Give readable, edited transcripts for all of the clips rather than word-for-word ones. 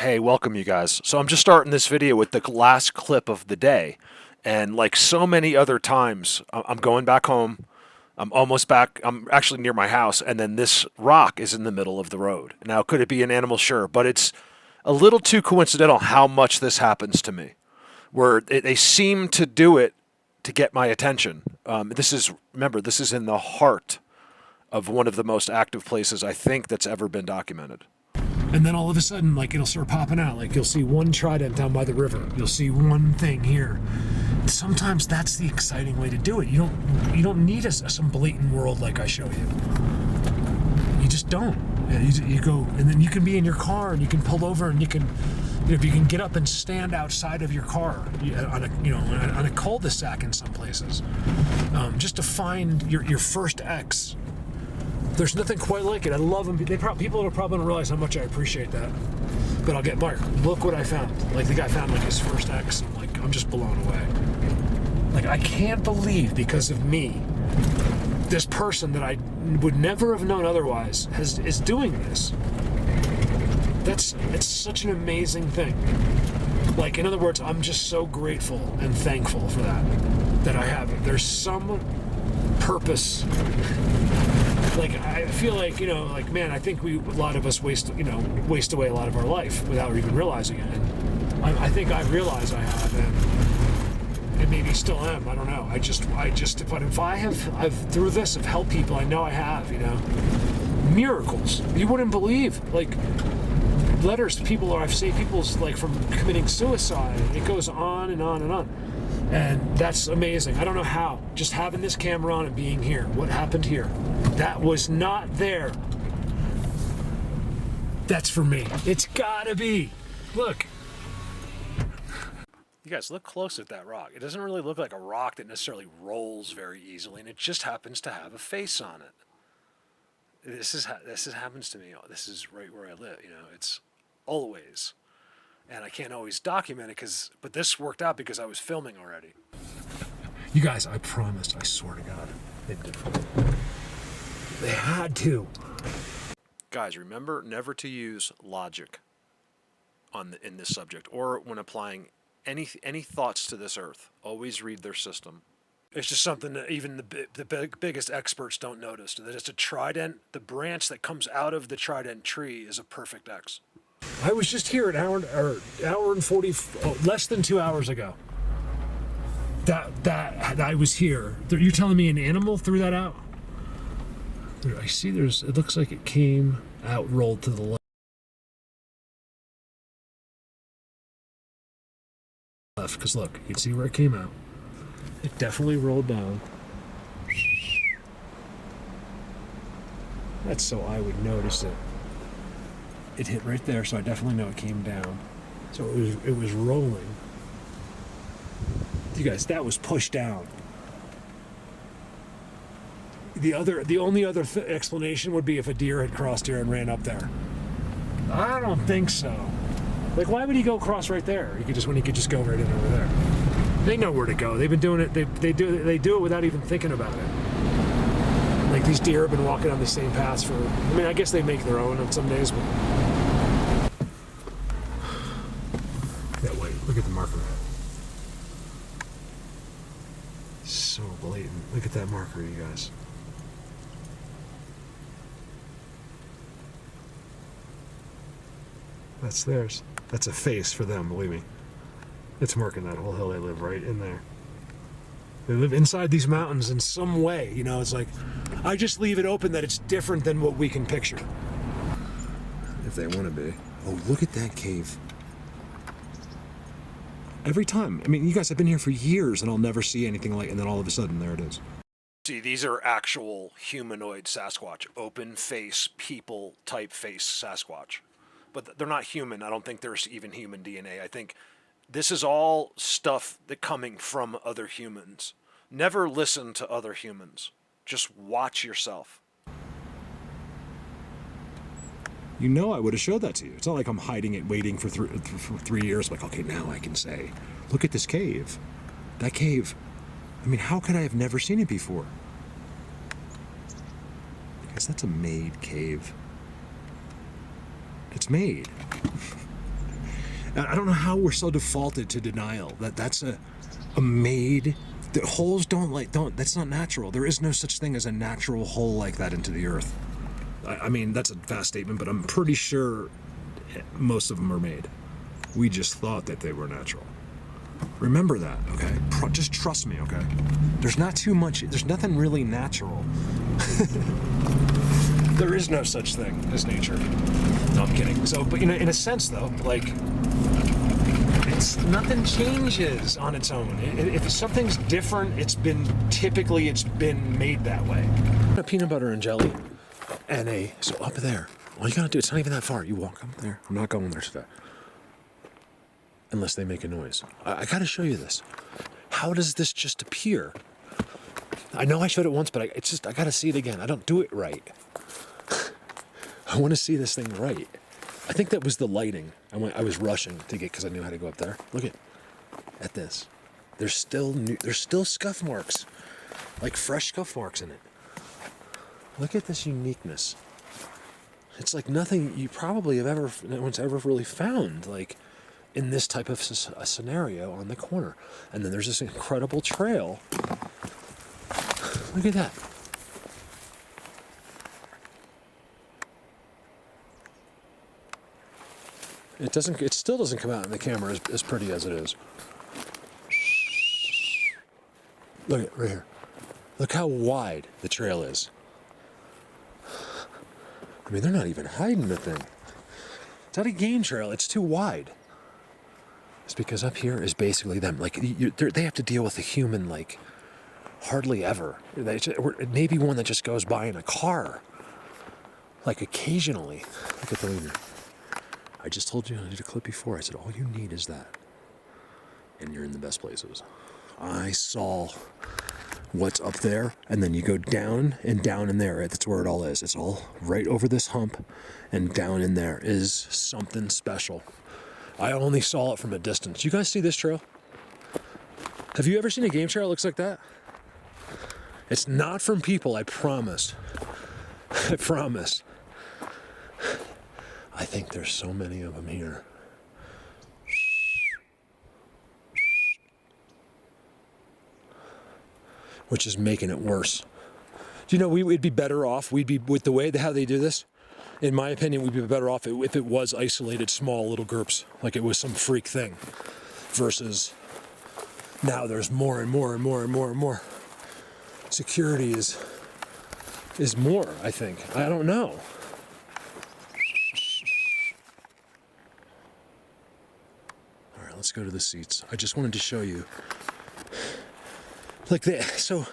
Hey, welcome you guys. So I'm just starting this video with the last clip of the day. And like so many other times, I'm going back home. I'm almost back. I'm actually near my house. And then this rock is in the middle of the road. Now, could it be an animal? Sure. But it's a little too coincidental how much this happens to me, where they seem to do it to get my attention. Remember, this is in the heart of one of the most active places I think that's ever been documented. And then all of a sudden, like, it'll start popping out. Like, you'll see one trident down by the river. You'll see one thing here. Sometimes that's the exciting way to do it. You don't need some blatant world like I show you. You just don't. You go, and then you can be in your car and you can pull over and you can, if you can get up and stand outside of your car on a cul-de-sac in some places, just to find your first X. There's nothing quite like it. I love them. People probably don't realize how much I appreciate that. But I'll get Mark. Look what I found. Like the guy found like his first X. I'm just blown away. Like I can't believe because of me, this person that I would never have known otherwise is doing this. It's such an amazing thing. Like in other words, I'm just so grateful and thankful for that I have it. There's some purpose. Like I feel like man, I think a lot of us waste away a lot of our life without even realizing it. And I think I realize I have, and maybe still am. I don't know. If I've through this have helped people, I know I have. Miracles you wouldn't believe. Like letters to people, or I've saved people's like from committing suicide. It goes on and on and on. And that's amazing. I don't know how. Just having this camera on and being here. What happened here? That was not there. That's for me. It's gotta be. Look. You guys look close at that rock. It doesn't really look like a rock that necessarily rolls very easily, and it just happens to have a face on it. This happens to me. This is right where I live. It's always. And I can't always document it but this worked out because I was filming already. You guys, I promised, I swear to God, they did. They had to. Guys, remember never to use logic in this subject or when applying any thoughts to this earth. Always read their system. It's just something that even the biggest experts don't notice. That it's a trident. The branch that comes out of the trident tree is a perfect X. I was just here an hour and 40, less than 2 hours ago. That I was here. You're telling me an animal threw that out? I see. It looks like it came out, rolled to the left. Because look, you can see where it came out. It definitely rolled down. That's so I would notice it. It hit right there, so I definitely know it came down. So it was rolling. You guys, that was pushed down. The only other explanation would be if a deer had crossed here and ran up there. I don't think so. Like, why would he go across right there? He could just go right in over there. They know where to go. They've been doing it. They do it without even thinking about it. Like these deer have been walking on the same paths for. I mean, I guess they make their own on some days, but. Yeah, wait. Look at the marker. So blatant. Look at that marker, you guys. That's theirs. That's a face for them, believe me. It's marking that whole hill. They live right in there. They live inside these mountains in some way. It's like, I just leave it open that it's different than what we can picture. If they want to be. Oh, look at that cave. Every time. I mean, you guys have been here for years and I'll never see anything like, and then all of a sudden, there it is. See, these are actual humanoid Sasquatch. Open face, people type face Sasquatch. But they're not human. I don't think there's even human DNA. I think this is all stuff that coming from other humans. Never listen to other humans. Just watch yourself. I would have showed that to you. It's not like I'm hiding it, waiting for 3 years. Like, okay, now I can say, look at this cave. That cave. I mean, how could I have never seen it before? Because that's a made cave. It's made. I don't know how we're so defaulted to denial that that's a made. The holes don't. That's not natural. There is no such thing as a natural hole like that into the earth. I mean, that's a vast statement, but I'm pretty sure most of them are made. We just thought that they were natural. Remember that, okay? Just trust me, okay? There's not too much. There's nothing really natural. There is no such thing as nature. No, I'm kidding. So, but in a sense, though, like, it's nothing changes on its own. If something's different, it's been made that way. A peanut butter and jelly, and so up there. All you gotta do, it's not even that far. You walk up there. I'm not going there today, unless they make a noise. I gotta show you this. How does this just appear? I know I showed it once, but I gotta see it again. I don't do it right. I want to see this thing right. I think that was the lighting. I was rushing to get because I knew how to go up there. Look at this. There's still scuff marks, like fresh scuff marks in it. Look at this uniqueness. It's like nothing you probably no one's ever really found, like in this type of a scenario on the corner. And then there's this incredible trail. Look at that. It still doesn't come out in the camera as pretty as it is. Look at right here. Look how wide the trail is. I mean, they're not even hiding the thing. It's not a game trail. It's too wide. It's because up here is basically them. Like they have to deal with a human like hardly ever. Maybe one that just goes by in a car. Like occasionally. Look at the leader. I just told you I did a clip before. I said all you need is that, and you're in the best places. I saw what's up there, and then you go down and down in there. That's where it all is. It's all right over this hump, and down in there is something special. I only saw it from a distance. You guys see this trail? Have you ever seen a game trail that looks like that? It's not from people, I promise. I promise. I think there's so many of them here. Which is making it worse. Do you know we'd be better off? We'd be, with the way how they do this, in my opinion, we'd be better off if it was isolated small little groups, like it was some freak thing, versus now there's more and more and more and more and more. Security is more, I think. I don't know. All right, let's go to the seats. I just wanted to show you. Like this. So, all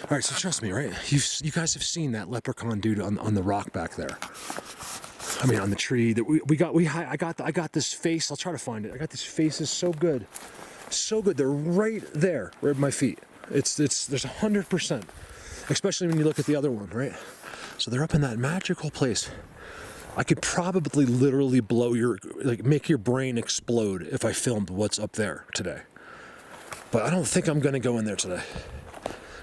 right, so trust me, right? You guys have seen that leprechaun dude on the rock back there. I mean, on the tree that I got this face. I'll try to find it. I got these faces so good. So good. They're right there, right at my feet. There's 100%. Especially when you look at the other one, right? So they're up in that magical place. I could probably literally make your brain explode if I filmed what's up there today. But I don't think I'm going to go in there today.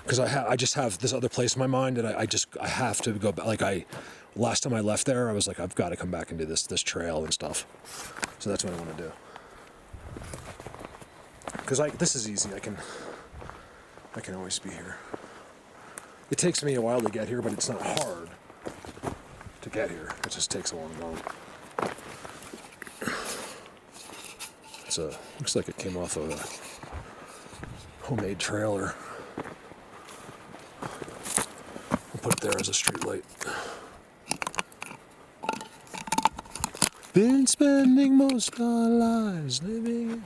Because I just have this other place in my mind that I have to go back. Like last time I left there, I was like, I've got to come back and do this trail and stuff. So that's what I want to do. Because this is easy. I can always be here. It takes me a while to get here, but it's not hard to get here. It just takes a long time. Looks like it came off of a homemade trailer. We'll put it there as a street light. Been spending most our lives living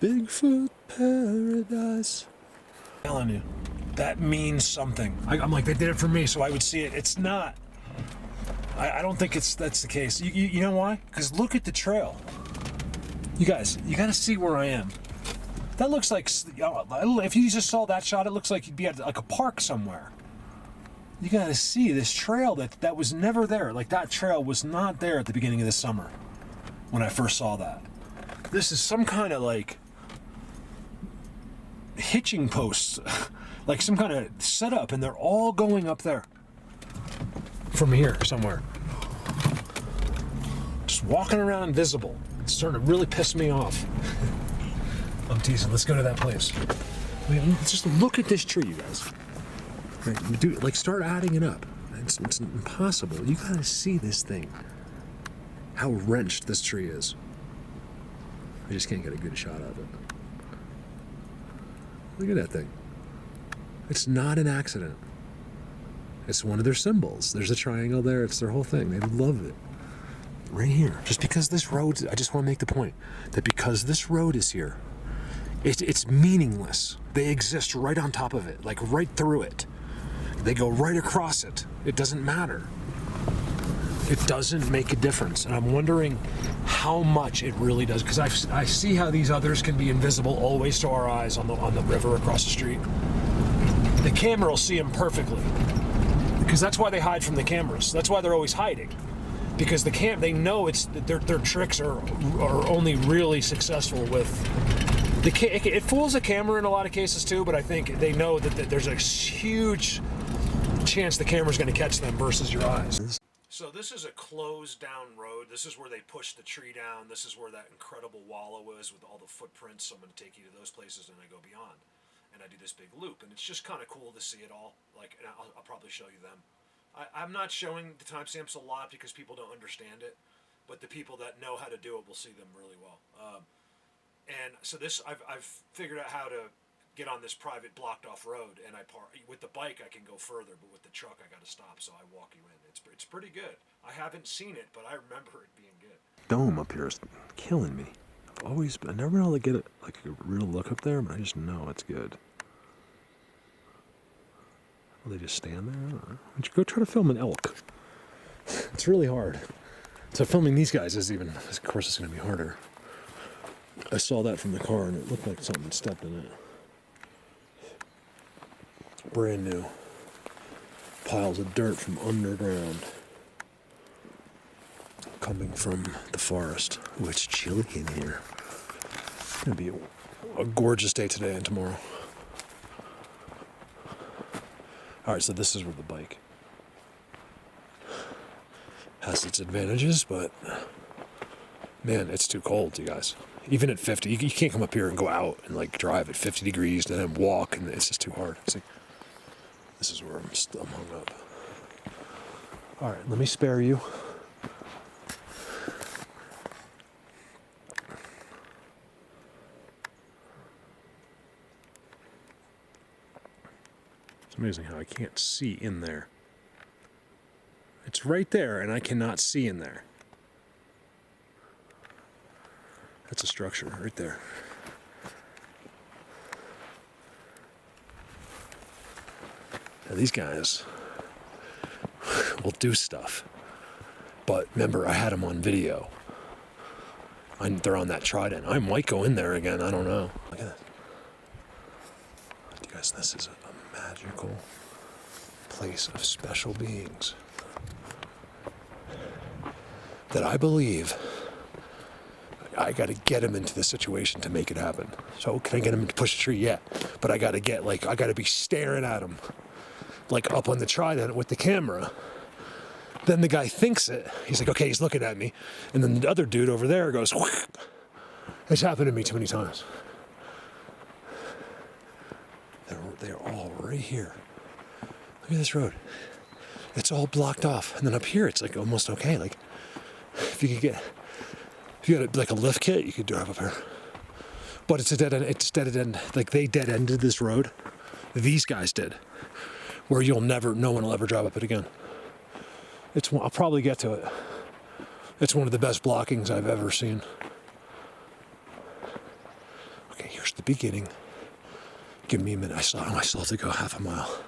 in Bigfoot paradise. I'm telling you, that means something. I'm like, they did it for me, so I would see it. It's not. I don't think that's the case. You know why? Because look at the trail. You guys, you got to see where I am. That looks like, if you just saw that shot, it looks like you'd be at like a park somewhere. You got to see this trail that was never there. Like that trail was not there at the beginning of the summer when I first saw that. This is some kind of like hitching posts, like some kind of setup, and they're all going up there from here somewhere. Just just walking around invisible. It's starting to really piss me off. I'm teasing. Let's go to that place. I mean, just look at this tree, you guys. Right, dude, like, start adding it up. It's impossible. You gotta see this thing. How wrenched this tree is. I just can't get a good shot of it. Look at that thing. It's not an accident. It's one of their symbols. There's a triangle there. It's their whole thing. They love it. Right here. Just because this road, I just want to make the point that because this road is here, it's meaningless. They exist right on top of it, like right through it. They go right across it. It doesn't matter. It doesn't make a difference. And I'm wondering how much it really does, because I see how these others can be invisible always to our eyes on the river across the street. The camera will see them perfectly, because that's why they hide from the cameras. That's why they're always hiding, because they know it's their tricks are only really successful with it fools the camera in a lot of cases too. But I think they know that there's a huge chance the camera's going to catch them versus your eyes. So this is a closed down road. This is where they push the tree down. This is where that incredible wallow is with all the footprints. So I'm going to take you to those places and I go beyond. And I do this big loop. And it's just kind of cool to see it all. Like, and I'll probably show you them. I'm not showing the timestamps a lot because people don't understand it. But the people that know how to do it will see them really well. And so this, I've figured out how to get on this private blocked off road, and I park. With the bike I can go further, but with the truck I got to stop, so I walk you in. It's pretty good. I haven't seen it, but I remember it being good. Dome up here is killing me. I've never been able to get it like a real look up there, but I just know it's good. Will they just stand there? I don't know. Why don't you go try to film an elk? It's really hard. So filming these guys is even, of course, it's going to be harder. I saw that from the car, and it looked like something stepped in it. Brand new. Piles of dirt from underground. Coming from the forest. Oh, it's chilly in here. It's going to be a gorgeous day today and tomorrow. Alright, so this is where the bike has its advantages, but man, it's too cold, you guys. Even at 50, you can't come up here and go out and like drive at 50 degrees and then walk, and it's just too hard. See, this is where I'm hung up. All right, let me spare you. It's amazing how I can't see in there. It's right there, and I cannot see in there. That's a structure right there. Now these guys will do stuff. But remember, I had them on video. They're on that trident. I might go in there again. I don't know. Look at that. You guys, this is a magical place of special beings that I believe I got to get him into the situation to make it happen. So can I get him to push a tree? Yeah. But I got to be staring at him like up on the trident with the camera. Then the guy thinks it. He's like, okay, he's looking at me. And then the other dude over there goes, whack. It's happened to me too many times. They're all right here. Look at this road. It's all blocked off. And then up here, it's like almost okay. Like if you got like a lift kit, you could drive up here. But it's a dead end. It's dead end. Like they dead ended this road. These guys did. Where no one will ever drive up it again. I'll probably get to it. It's one of the best blockings I've ever seen. Okay, here's the beginning. Give me a minute. I still have to go half a mile.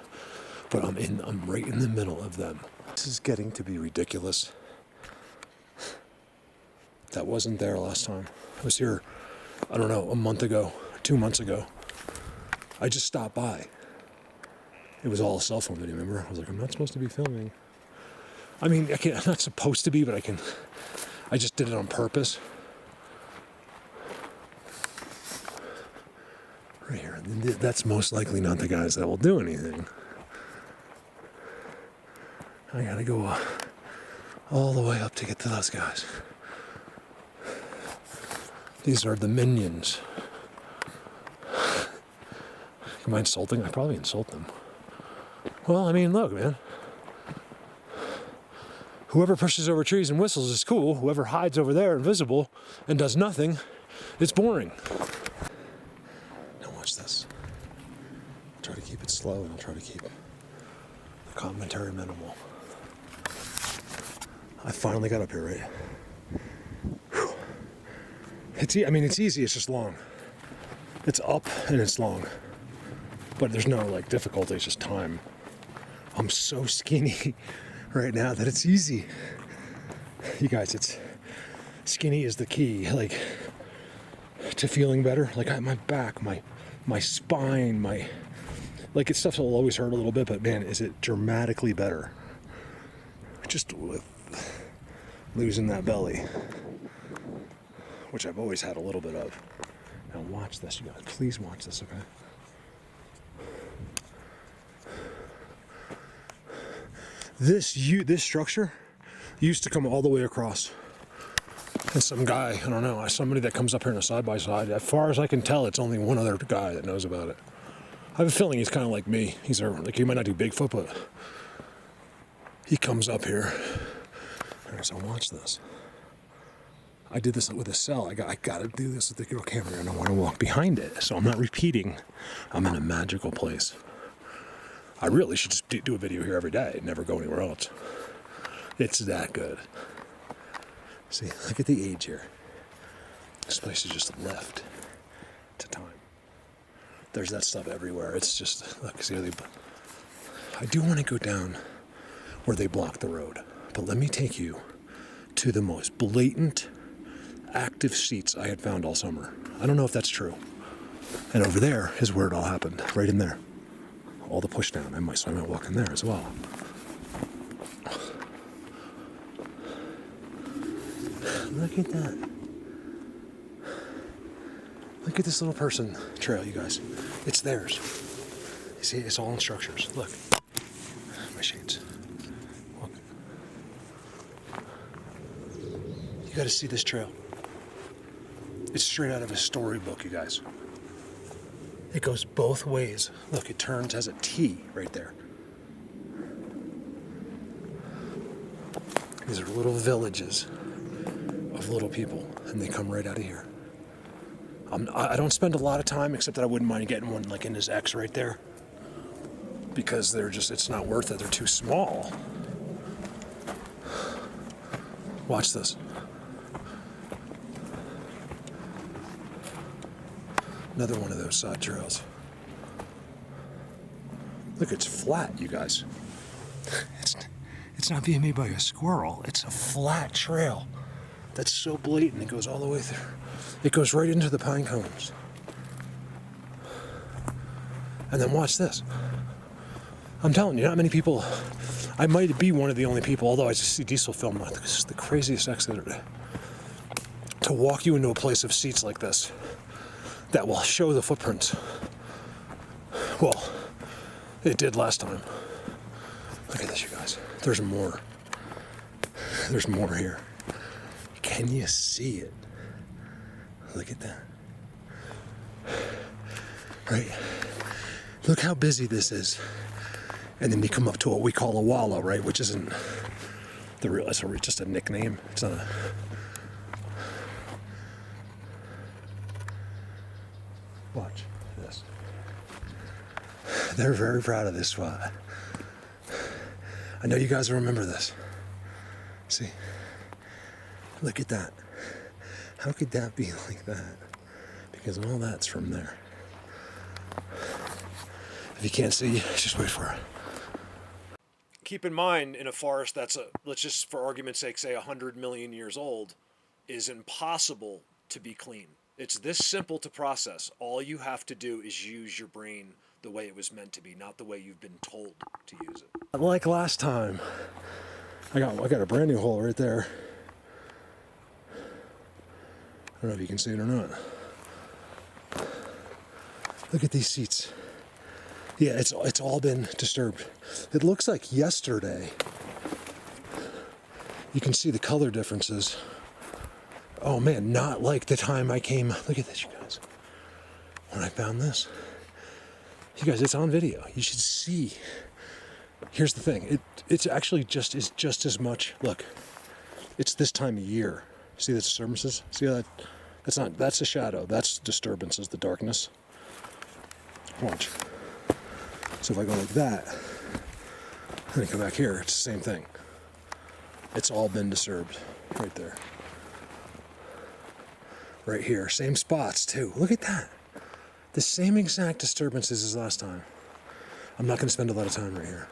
But I'm right in the middle of them. This is getting to be ridiculous. That wasn't there last time. I was here, I don't know, a month ago, 2 months ago. I just stopped by. It was all a cell phone video, remember? I was like, I'm not supposed to be filming. I mean, I'm not supposed to be, but I just did it on purpose. Right here. That's most likely not the guys that will do anything. I gotta go all the way up to get to those guys. These are the minions. Am I insulting? I probably insult them. Well, I mean, look, man. Whoever pushes over trees and whistles is cool. Whoever hides over there invisible and does nothing, it's boring. Now watch this. I'll try to keep it slow and I'll try to keep the commentary minimal. I finally got up here, right? Whew. It's easy, it's just long. It's up and it's long. But there's no like difficulty, it's just time. I'm so skinny right now that it's easy. You guys, skinny is the key, like, to feeling better. Like my back, my spine, like it's stuff that will always hurt a little bit, but man, is it dramatically better. Just with losing that belly, which I've always had a little bit of. Now watch this, you guys. Please watch this, okay? This structure used to come all the way across. And some guy, I don't know, somebody that comes up here in a side-by-side, as far as I can tell, it's only one other guy that knows about it. I have a feeling he's kind of like me. He's like, he might not do Bigfoot, but he comes up here. All right, so watch this. I did this with a cell. I got to do this with the camera, and I want to walk behind it, so I'm not repeating. I'm in a magical place. I really should just do a video here every day and never go anywhere else. It's that good. See, look at the age here. This place is just left to time. There's that stuff everywhere. It's just, look, see how I do want to go down where they block the road. But let me take you to the most blatant, active seats I had found all summer. I don't know if that's true. And over there is where it all happened, right in there. All the push down. So I might walk in there as well. Look at that. Look at this little person trail, you guys. It's theirs. You see, it's all in structures. Look. My shades. Look. You gotta see this trail. It's straight out of a storybook, you guys. It goes both ways. Look, it turns as a T right there. These are little villages of little people, and they come right out of here. I don't spend a lot of time, except that I wouldn't mind getting one like in this X right there, because it's not worth it. They're too small. Watch this. Another one of those side trails. Look, it's flat, you guys. It's not being made by a squirrel. It's a flat trail. That's so blatant. It goes all the way through. It goes right into the pine cones. And then watch this. I'm telling you, not many people. I might be one of the only people, although I just see Diesel film. This is the craziest accident. To walk you into a place of seats like this that will show the footprints. Well, it did last time. Look at this, you guys. There's more. There's more here. Can you see it? Look at that. Right? Look how busy this is. And then you come up to what we call a wallow, right? Which isn't the real, it's just a nickname. It's not a... Watch this. They're very proud of this spot. I know you guys will remember this. See? Look at that. How could that be like that? Because all that's from there. If you can't see, just wait for it. Keep in mind, in a forest that's, let's just for argument's sake say 100 million years old, is impossible to be clean. It's this simple to process. All you have to do is use your brain the way it was meant to be, not the way you've been told to use it. Like last time, I got a brand new hole right there. I don't know if you can see it or not. Look at these seats. Yeah, it's all been disturbed. It looks like yesterday. You can see the color differences Oh man, not like the time I came. Look at this, you guys. When I found this. You guys, it's on video. You should see. Here's the thing. It's actually just as much. Look, it's this time of year. See the disturbances? See that? That's a shadow. That's disturbances, the darkness. Watch. So if I go like that, and I come back here, it's the same thing. It's all been disturbed right there. Right here. Same spots too. Look at that. The same exact disturbances as last time. I'm not going to spend a lot of time right here.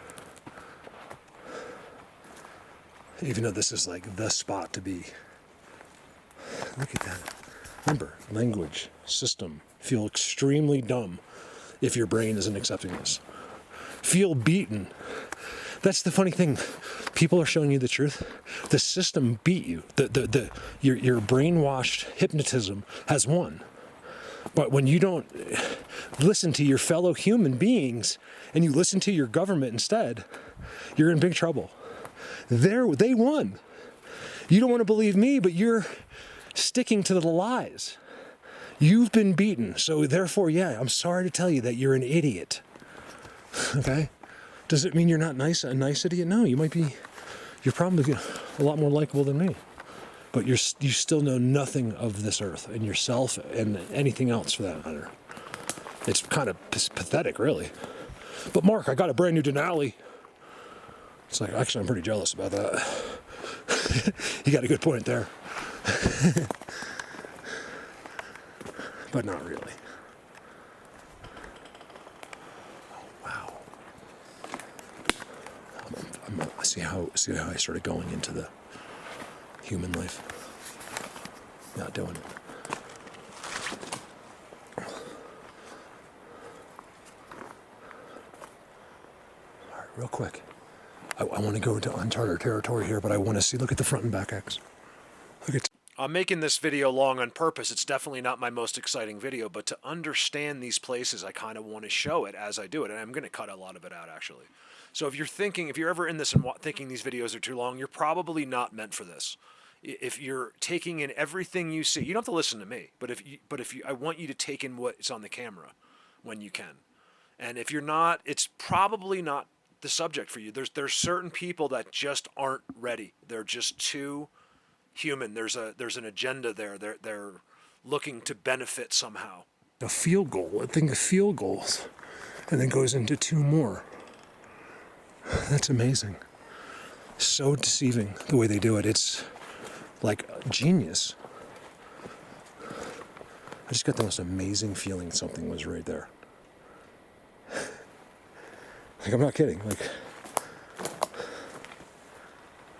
Even though this is like the spot to be. Look at that. Remember, language, system, feel extremely dumb if your brain isn't accepting this. Feel beaten. That's the funny thing. People are showing you the truth. The system beat you. Your brainwashed hypnotism has won. But when you don't listen to your fellow human beings and you listen to your government instead, you're in big trouble. They won. You don't want to believe me, but you're sticking to the lies. You've been beaten. So therefore, yeah, I'm sorry to tell you that you're an idiot. Okay? Does it mean you're not a nice idiot? No, you're probably a lot more likable than me. But you still know nothing of this earth and yourself and anything else for that matter. It's kind of pathetic, really. But Mark, I got a brand new Denali. It's like, actually, I'm pretty jealous about that. You got a good point there. But not really. Oh, wow. See how I started going into the human life. Not doing it. All right, real quick. I want to go into uncharted territory here, but I want to see. Look at the front and back X. Look at. I'm making this video long on purpose. It's definitely not my most exciting video, but to understand these places, I kind of want to show it as I do it, and I'm going to cut a lot of it out, actually. So if you're ever in this and thinking these videos are too long, you're probably not meant for this. If you're taking in everything you see, you don't have to listen to me, but I want you to take in what's on the camera when you can. And if you're not, it's probably not the subject for you. There's certain people that just aren't ready. They're just too human. There's an agenda there. They're looking to benefit somehow. A field goal. I think of field goals, and then goes into two more. That's amazing. So deceiving the way they do it. It's like genius. I just got the most amazing feeling something was right there. Like, I'm not kidding. Like,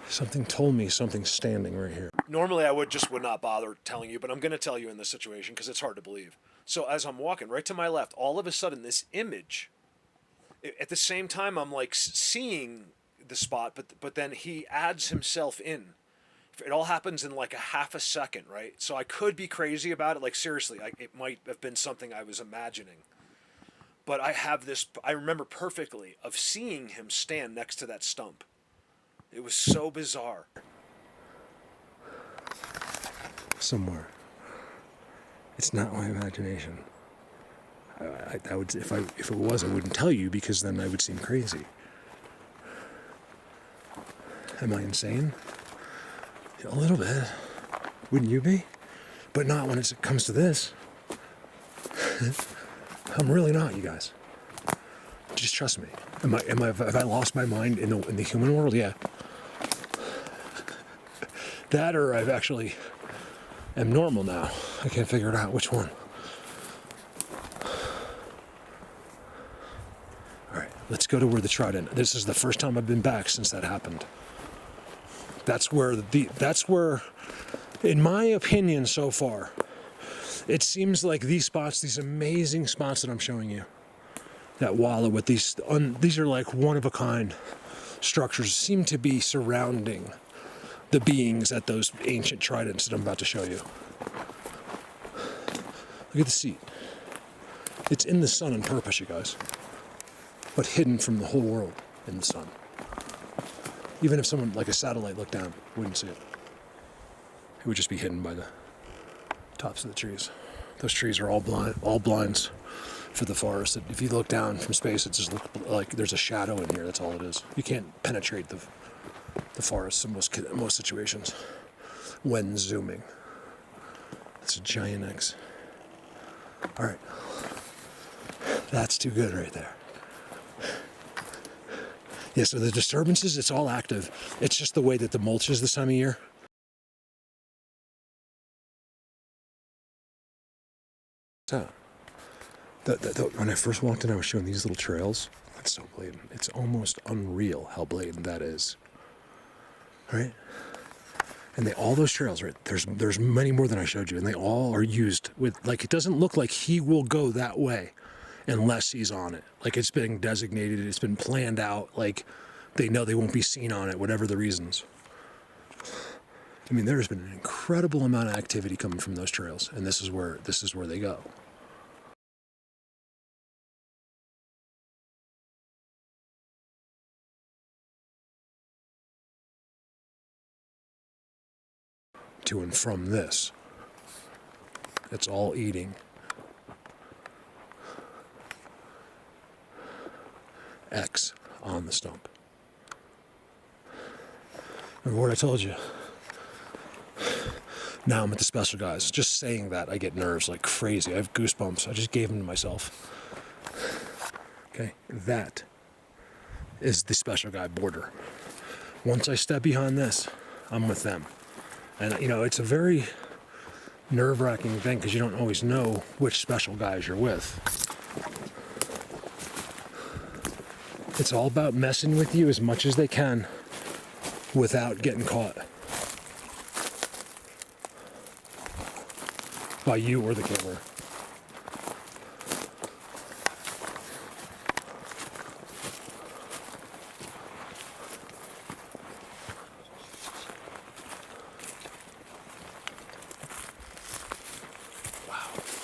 something told me something's standing right here. Normally I would not bother telling you, but I'm going to tell you in this situation because it's hard to believe. So as I'm walking right to my left, all of a sudden this image, at the same time I'm like seeing the spot, but then he adds himself in. It all happens in like a half a second, right? So I could be crazy about it. Like, seriously, it might have been something I was imagining. But I remember perfectly of seeing him stand next to that stump. It was so bizarre. Somewhere. It's not my imagination. I would, if it was, I wouldn't tell you, because then I would seem crazy. Am I insane? A little bit. Wouldn't you be? But not when it comes to this. I'm really not, you guys. Just trust me. Have I lost my mind in the human world? Yeah. That, or I've actually am normal now. I can't figure it out. Which one? All right, let's go to where the trident. This is the first time I've been back since that happened. That's where, in my opinion so far, it seems like these spots, these amazing spots that I'm showing you, that wallow with these are like one-of-a-kind structures, seem to be surrounding the beings at those ancient tridents that I'm about to show you. Look at the seat. It's in the sun on purpose, you guys, but hidden from the whole world in the sun. Even if someone, like a satellite, looked down, wouldn't see it. It would just be hidden by the Tops of the trees. Those trees are all blinds for the forest. If you look down from space, it just looks like there's a shadow in here. That's all it is. You can't penetrate the forest in most situations when zooming. It's a giant X. All right, that's too good right there. Yeah, so the disturbances, it's all active. It's just the way that the mulch is this time of year. So, when I first walked in, I was showing these little trails. That's so blatant. It's almost unreal how blatant that is. Right? And all those trails, right? There's many more than I showed you, and they all are used with, like, it doesn't look like he will go that way unless he's on it. Like, it's been designated, it's been planned out, like, they know they won't be seen on it, whatever the reasons. I mean, there's been an incredible amount of activity coming from those trails, and this is where they go. To and from this. It's all eating. X on the stump. Remember what I told you? Now I'm at the special guys. Just saying that, I get nerves like crazy. I have goosebumps. I just gave them to myself. Okay, that is the special guy Boulder. Once I step behind this, I'm with them. And, you know, it's a very nerve-wracking thing because you don't always know which special guys you're with. It's all about messing with you as much as they can without getting caught by you or the camera.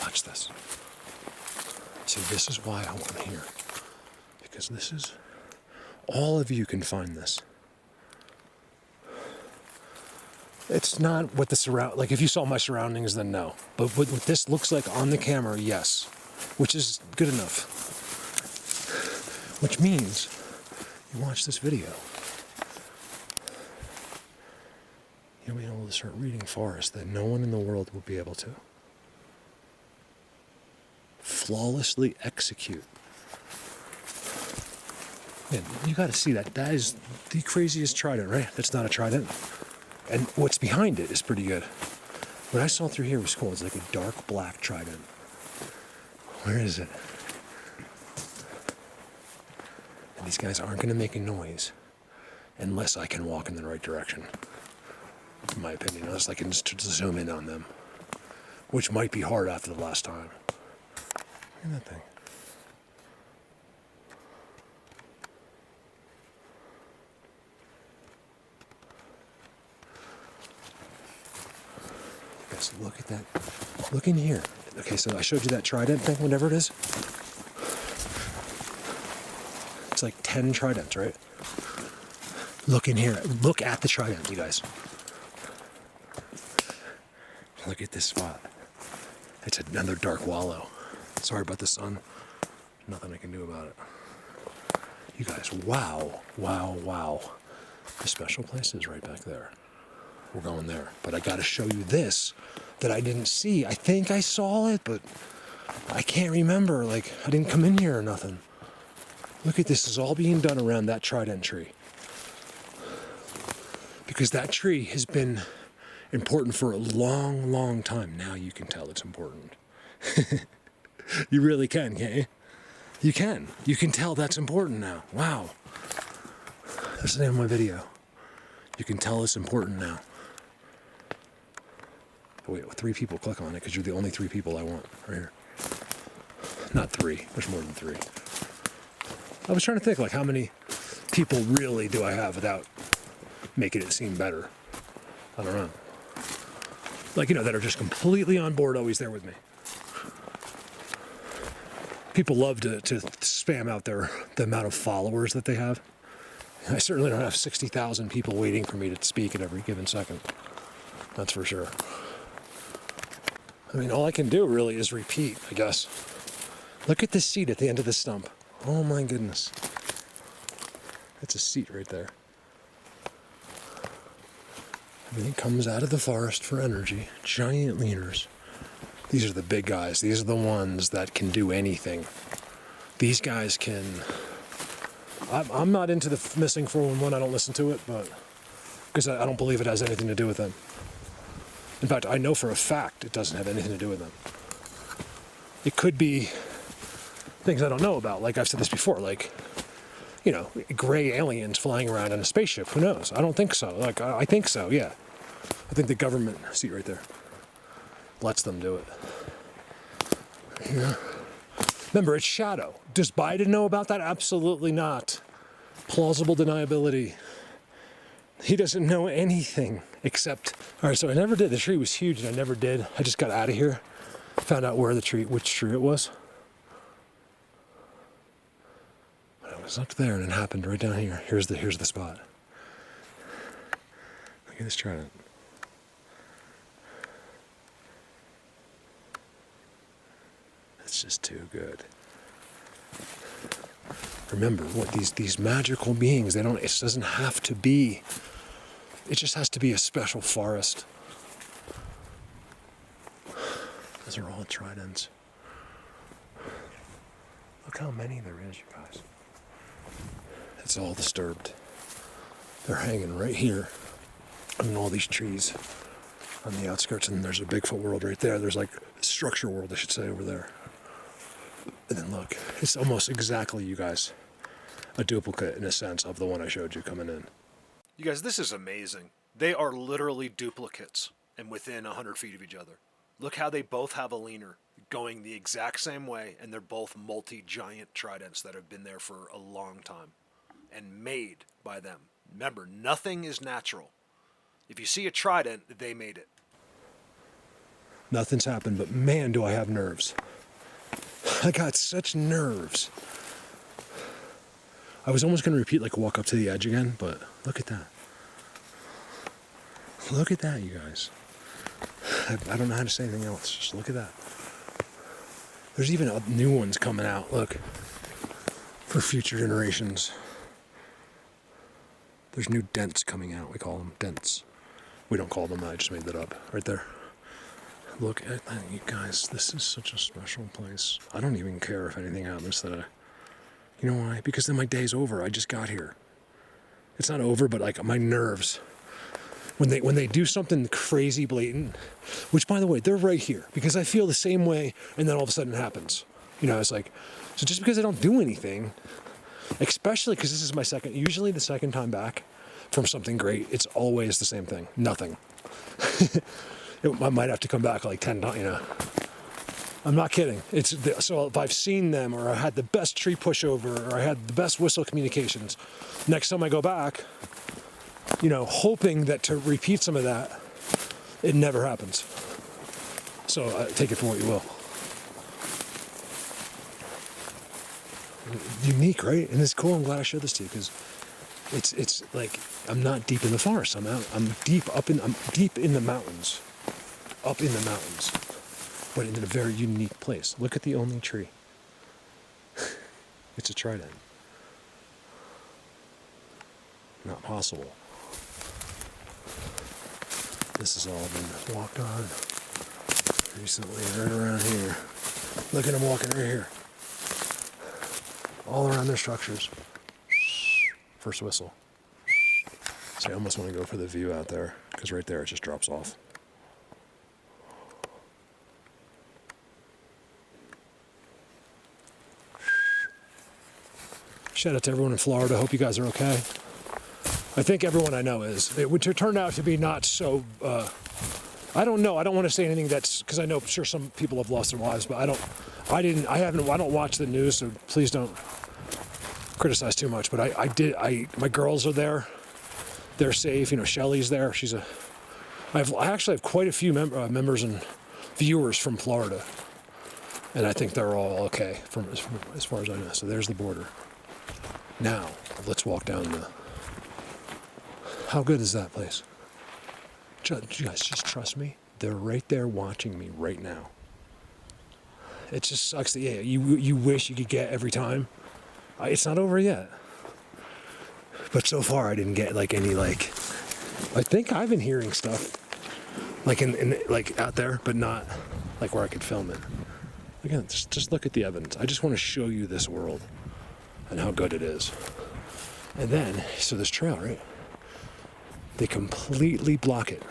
Watch this. See, this is why I want here. Because this is, all of you can find this. It's not what like if you saw my surroundings, then no. But what this looks like on the camera, yes. Which is good enough. Which means you watch this video, you'll be able to start reading forest that no one in the world will be able to. Flawlessly execute. Man, you got to see that. That is the craziest trident, right? That's not a trident. And what's behind it is pretty good. What I saw through here was cool. It's like a dark black trident. Where is it? And these guys aren't going to make a noise unless I can walk in the right direction. In my opinion, unless I can just zoom in on them. Which might be hard after the last time. Look at that thing. Guys, look at that. Look in here. Okay, so I showed you that trident thing, whatever it is. It's like 10 tridents, right? Look in here. Look at the trident, you guys. Look at this spot. It's another dark wallow. Sorry about the sun. Nothing I can do about it. You guys, wow, wow, wow. The special place is right back there. We're going there. But I got to show you this that I didn't see. I think I saw it, but I can't remember. Like, I didn't come in here or nothing. Look at this. This is all being done around that trident tree. Because that tree has been important for a long, long time. Now you can tell it's important. You really can, can't you? You can. You can tell that's important now. Wow. That's the name of my video. You can tell it's important now. Oh, wait, 3 people click on it because you're the only 3 people I want right here. Not 3. There's more than 3. I was trying to think, like, how many people really do I have without making it seem better? I don't know. Like, you know, that are just completely on board, always there with me. People love to spam out the amount of followers that they have. I certainly don't have 60,000 people waiting for me to speak at every given second. That's for sure. I mean, all I can do really is repeat, I guess. Look at the seat at the end of the stump. Oh my goodness. That's a seat right there. Everything comes out of the forest for energy. Giant leaners. These are the big guys. These are the ones that can do anything. These guys can... I'm not into the missing 411. I don't listen to it, but because I don't believe it has anything to do with them. In fact, I know for a fact it doesn't have anything to do with them. It could be things I don't know about. Like I've said this before, like, you know, gray aliens flying around in a spaceship. Who knows? I don't think so. Like, I think so, yeah. I think the government, see right there, lets them do it. Yeah. Remember, it's shadow. Does Biden know about that? Absolutely not. Plausible deniability. He doesn't know anything except... All right, so I never did. The tree was huge, and I never did. I just got out of here, found out where the tree, which tree it was. But it was up there, and it happened right down here. Here's the spot. Look at this trident. It's just too good. Remember, what these magical beings, it doesn't have to be, it just has to be a special forest. Those are all tridents. Look how many there is, you guys. It's all disturbed. They're hanging right here in all these trees on the outskirts, and there's a Bigfoot world right there. There's like a structure world, I should say, over there. And then look, it's almost exactly, you guys, a duplicate in a sense of the one I showed you coming in. You guys, this is amazing. They are literally duplicates and within 100 feet of each other. Look how they both have a leaner going the exact same way, and they're both multi-giant tridents that have been there for a long time and made by them. Remember, nothing is natural. If you see a trident, they made it. Nothing's happened, but man, do I have nerves. I got such nerves. I was almost going to repeat like a walk up to the edge again, but look at that. Look at that, you guys. I don't know how to say anything else. Just look at that. There's even new ones coming out, look, for future generations. There's new dents coming out. We call them dents. We don't call them that. I just made that up. Right there. Look at that, you guys. This is such a special place. I don't even care if anything happens today. You know why? Because then my day's over. I just got here. It's not over, but like my nerves. When they do something crazy blatant, which by the way, they're right here because I feel the same way, and then all of a sudden it happens. You know, it's like, so just because I don't do anything, especially because this is my usually the second time back from something great, it's always the same thing. Nothing. I might have to come back like 10 times, you know. I'm not kidding. So if I've seen them, or I had the best tree pushover, or I had the best whistle communications, next time I go back, you know, hoping that to repeat some of that, it never happens. So take it for what you will. Unique, right? And it's cool. I'm glad I showed this to you because it's like I'm not deep in the forest. I'm deep in the mountains. Up in the mountains, but in a very unique place. Look at the only tree. It's a trident. Not possible. This has all been walked on recently, right around here. Look at them walking right here. All around their structures. First whistle. See, I almost want to go for the view out there, because right there it just drops off. Shout out to everyone in Florida. Hope you guys are okay. I think everyone I know is. It would turn out to be not so... I don't know. I don't want to say anything that's... Because I know, sure, some people have lost their lives, but I don't watch the news, so please don't criticize too much. But my girls are there. They're safe. You know, Shelly's there. I actually have quite a few members and viewers from Florida. And I think they're all okay as far as I know. So there's the border. Now, let's walk down the... How good is that place? You guys just trust me. They're right there watching me right now. It just sucks that, yeah, you wish you could get every time. It's not over yet. But so far I didn't get like any like, I think I've been hearing stuff like in like out there, but not like where I could film it. Again, just look at the evidence. I just want to show you this world and how good it is. And then, so this trail, right? They completely block it.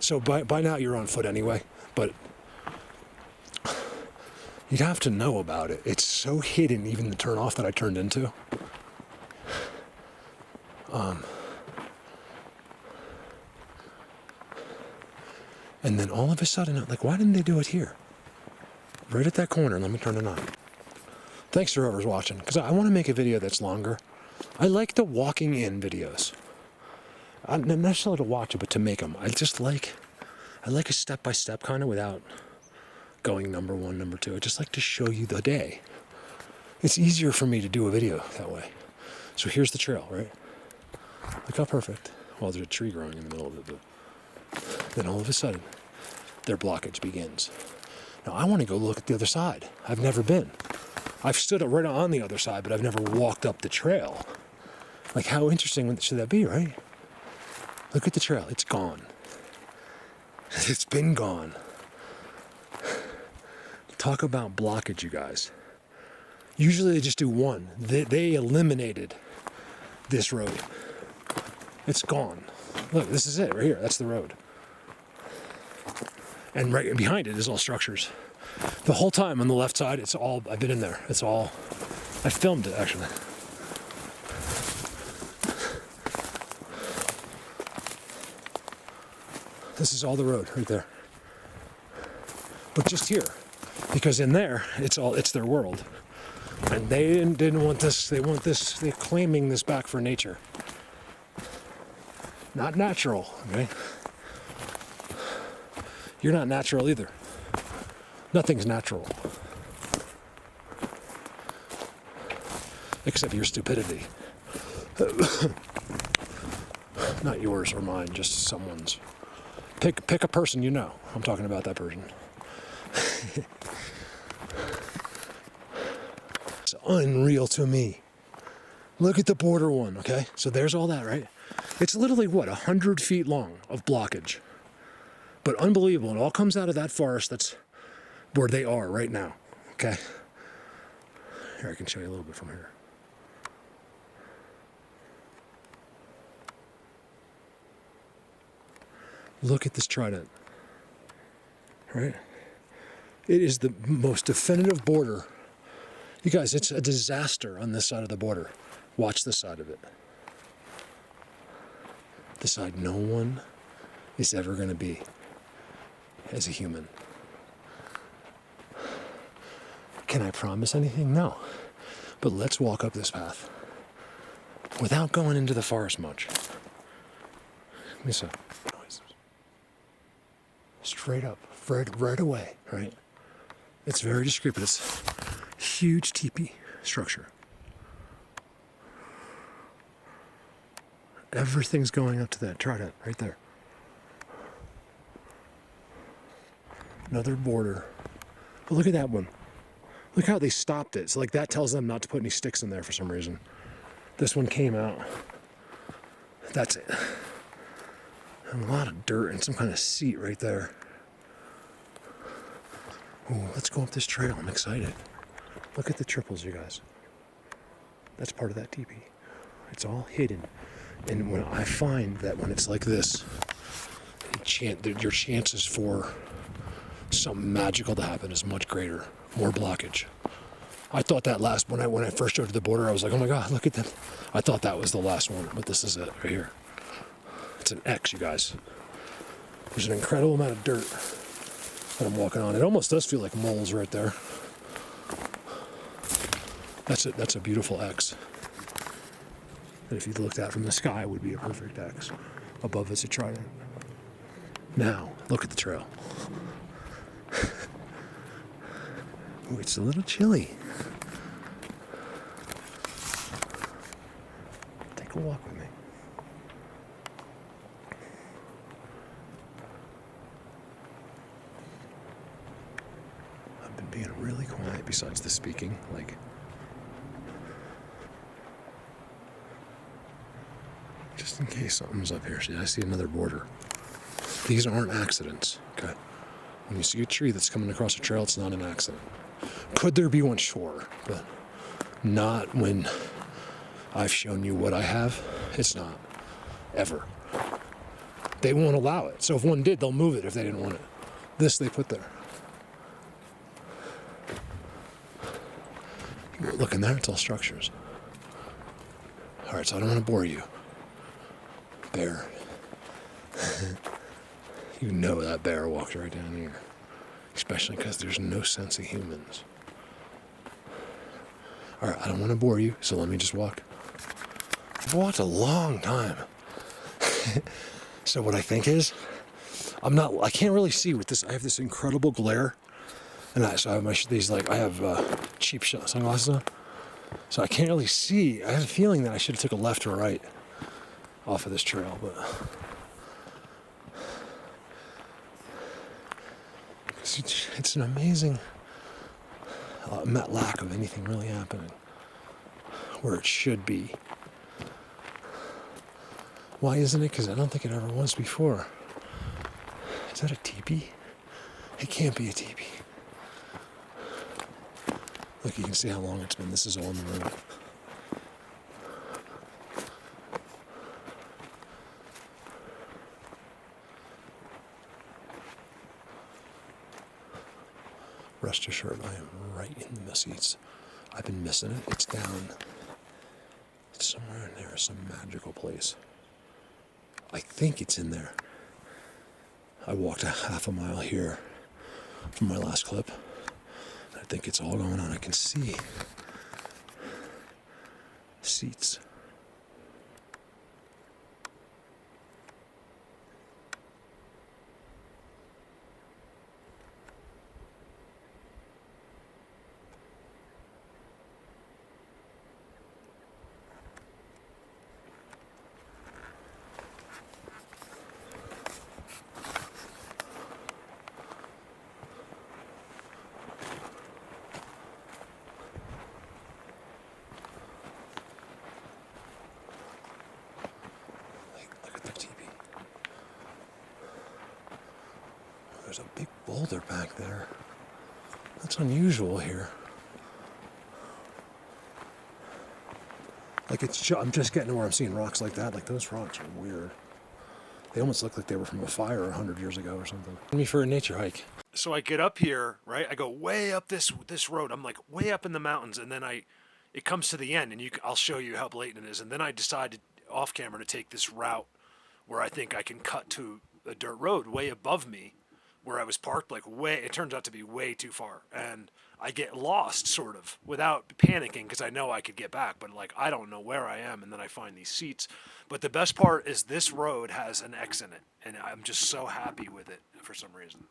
So by now you're on foot anyway, but you'd have to know about it. It's so hidden, even the turnoff that I turned into. And then all of a sudden, like, why didn't they do it here? Right at that corner. Let me turn it on. Thanks to whoever's watching, because I want to make a video that's longer. I like the walking in videos. Not necessarily to watch it, but to make them. I like a step-by-step kind of without going number one, number two. I just like to show you the day. It's easier for me to do a video that way. So here's the trail, right? Look how perfect. Well, there's a tree growing in the middle of it, but then all of a sudden, their blockage begins. Now, I want to go look at the other side. I've never been. I've stood right on the other side, but I've never walked up the trail. Like, how interesting should that be, right? Look at the trail. It's gone. It's been gone. Talk about blockage, you guys. Usually they just do one. They eliminated this road. It's gone. Look, this is it right here. That's the road. And right behind it is all structures. The whole time on the left side, it's all, I've been in there. It's all, I filmed it actually. This is all the road right there. But just here, because in there, it's their world. And they didn't want this, they want this, they're claiming this back for nature. Not natural, okay? You're not natural either. Nothing's natural. Except your stupidity. Not yours or mine, just someone's. Pick a person you know. I'm talking about that person. It's unreal to me. Look at the border one, okay? So there's all that, right? It's literally, what, 100 feet long of blockage. But unbelievable. It all comes out of that forest that's where they are right now, okay? Here, I can show you a little bit from here. Look at this trident, right? It is the most definitive border. You guys, it's a disaster on this side of the border. Watch this side of it. The side no one is ever going to be as a human. Can I promise anything? No. But let's walk up this path without going into the forest much. Let me see. Straight up, right away, right? It's very discreet, but it's huge teepee structure. Everything's going up to that trident right there. Another border. But look at that one. Look how they stopped it. So like that tells them not to put any sticks in there for some reason. This one came out. That's it. And a lot of dirt and some kind of seat right there. Ooh, let's go up this trail. I'm excited. Look at the triples, you guys. That's part of that teepee. It's all hidden. And when I find that when it's like this, your chances for something magical to happen is much greater. More blockage. I thought that last when I first drove to the border, I was like, oh my God, look at that. I thought that was the last one, but this is it right here. It's an X, you guys. There's an incredible amount of dirt that I'm walking on. It almost does feel like moles right there. That's a beautiful X. And if you looked out from the sky, it would be a perfect X. Above is a trident. Now, look at the trail. Ooh, it's a little chilly. Take a walk with me. besides the speaking. Like, just in case something's up here. See, I see another border. These aren't accidents, okay? When you see a tree that's coming across a trail, it's not an accident. Could there be one? Sure, but not when I've shown you what I have. It's not. Ever. They won't allow it. So if one did, they'll move it if they didn't want it. This they put there. Look in there, it's all structures. All right, so I don't want to bore you. Bear. You know that bear walked right down here. Especially because there's no sense of humans. All right, I don't want to bore you, so let me just walk. I've walked a long time. So what I think is, I can't really see with this. I have this incredible glare. And so I have I have cheap sunglasses on. So I can't really see. I have a feeling that I should have took a left or a right off of this trail, but it's an amazing lack of anything really happening where it should be. Why isn't it? Because I don't think it ever was before. Is that a teepee? It can't be a teepee. Look, you can see how long it's been. This is all in the road. Rest assured, I am right in the seats. I've been missing it. It's down. It's somewhere in there, some magical place. I think it's in there. I walked a half a mile here from my last clip. I think it's all going on. I can see seats. There's a big boulder back there. That's unusual here. Like I'm just getting to where I'm seeing rocks like that. Like those rocks are weird. They almost look like they were from a fire 100 years ago or something. Me for a nature hike. So I get up here, right? I go way up this road. I'm like way up in the mountains, and then it comes to the end, and I'll show you how blatant it is. And then I decided off camera to take this route where I think I can cut to a dirt road way above me, where I was parked. It turns out to be way too far, and I get lost sort of without panicking because I know I could get back, but I don't know where I am, and then I find these seats. But the best part is this road has an X in it, and I'm just so happy with it for some reason.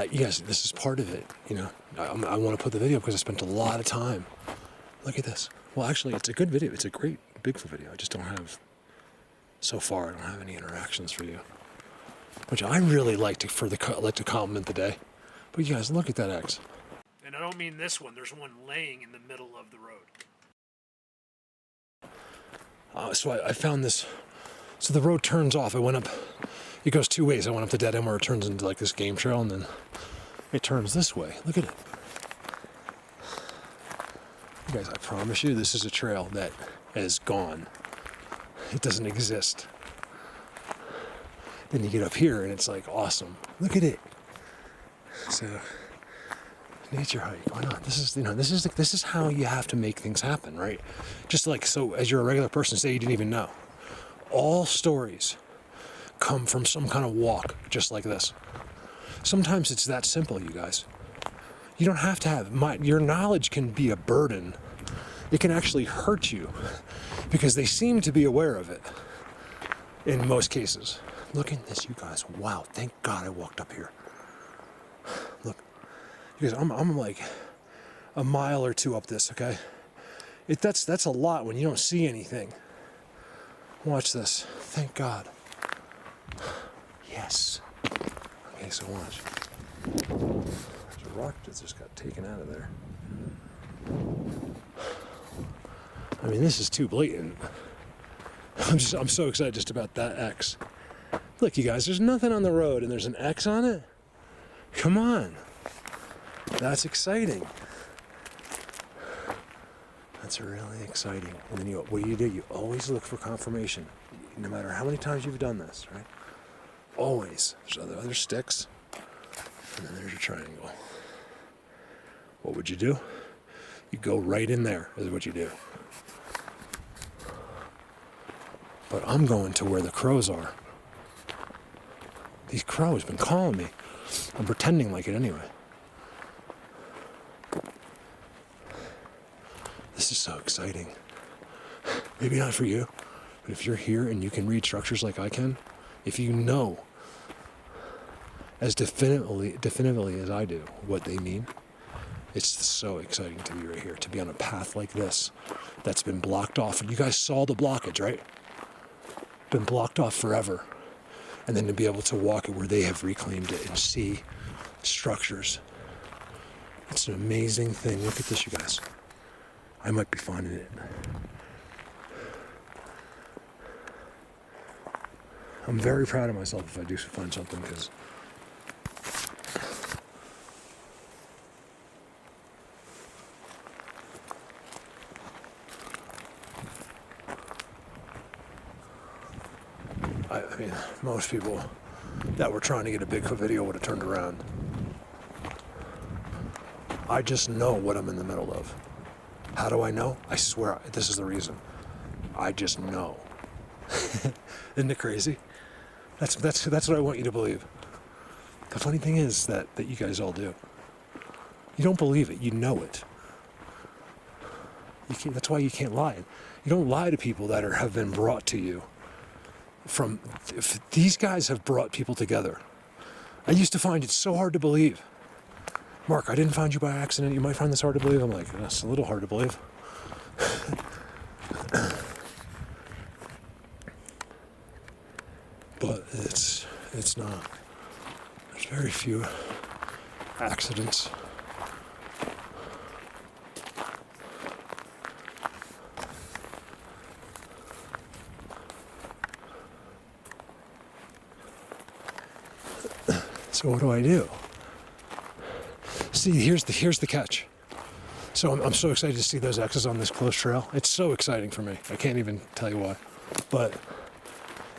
Yes, this is part of it. I want to put the video because I spent a lot of time. Look at this. Well, actually, it's a good video. It's a great Bigfoot video. I just don't have, so far, I don't have any interactions for you. Which I really like to compliment the day. But you guys, look at that X. And I don't mean this one. There's one laying in the middle of the road. So I found this. So the road turns off. I went up. It goes two ways. I went up the dead end where it turns into this game trail, and then it turns this way. Look at it. You guys, I promise you, this is a trail that is gone. It doesn't exist. Then you get up here and it's awesome. Look at it. So nature hike, why not? This is how you have to make things happen, right? Just so as you're a regular person, say you didn't even know. All stories come from some kind of walk just like this. Sometimes it's that simple, you guys. You don't have to have your knowledge can be a burden. It can actually hurt you because they seem to be aware of it in most cases. Look at this, you guys. Wow, thank God I walked up here. Look, you guys, I'm like a mile or two up this, okay? That's a lot when you don't see anything. Watch this. Thank God. Yes. Okay, so watch. The rock just got taken out of there. I mean, this is too blatant. I'm so excited just about that X. Look, you guys, there's nothing on the road and there's an X on it. Come on. That's exciting. That's really exciting. And then what do? You always look for confirmation. No matter how many times you've done this, right? Always. There's other sticks. And then there's your triangle. What would you do? You go right in there, is what you do. But I'm going to where the crows are. These crows have been calling me. I'm pretending like it anyway. This is so exciting. Maybe not for you, but if you're here and you can read structures like I can, if you know as definitively as I do what they mean, it's so exciting to be right here, to be on a path like this that's been blocked off. And you guys saw the blockage, right? Been blocked off forever. And then to be able to walk it where they have reclaimed it and see structures. It's an amazing thing. Look at this, you guys. I might be finding it. I'm very proud of myself if I do find something, because I mean, most people that were trying to get a Bigfoot video would have turned around. I just know what I'm in the middle of. How do I know? I swear, this is the reason. I just know. Isn't it crazy? That's what I want you to believe. The funny thing is that you guys all do. You don't believe it. You know it. That's why you can't lie. You don't lie to people that have been brought to you. If these guys have brought people together. I used to find it so hard to believe. Mark, I didn't find you by accident. You might find this hard to believe. I'm like, that's a little hard to believe. But it's not. There's very few accidents. So what do I do? See, here's the catch. So I'm so excited to see those X's on this close trail. It's so exciting for me. I can't even tell you why. But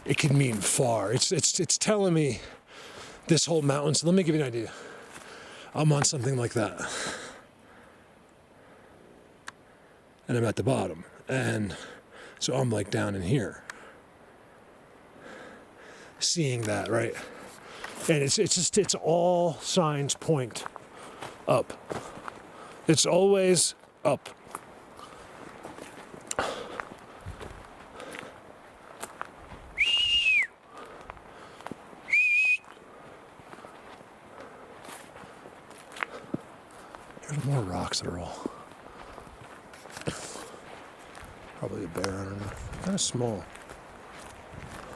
it could mean far. It's telling me this whole mountain. So let me give you an idea. I'm on something like that. And I'm at the bottom. And so I'm like down in here. Seeing that, right? And it's all signs point up. It's always up. There's more rocks that are all probably a bear, I don't know. Kind of small.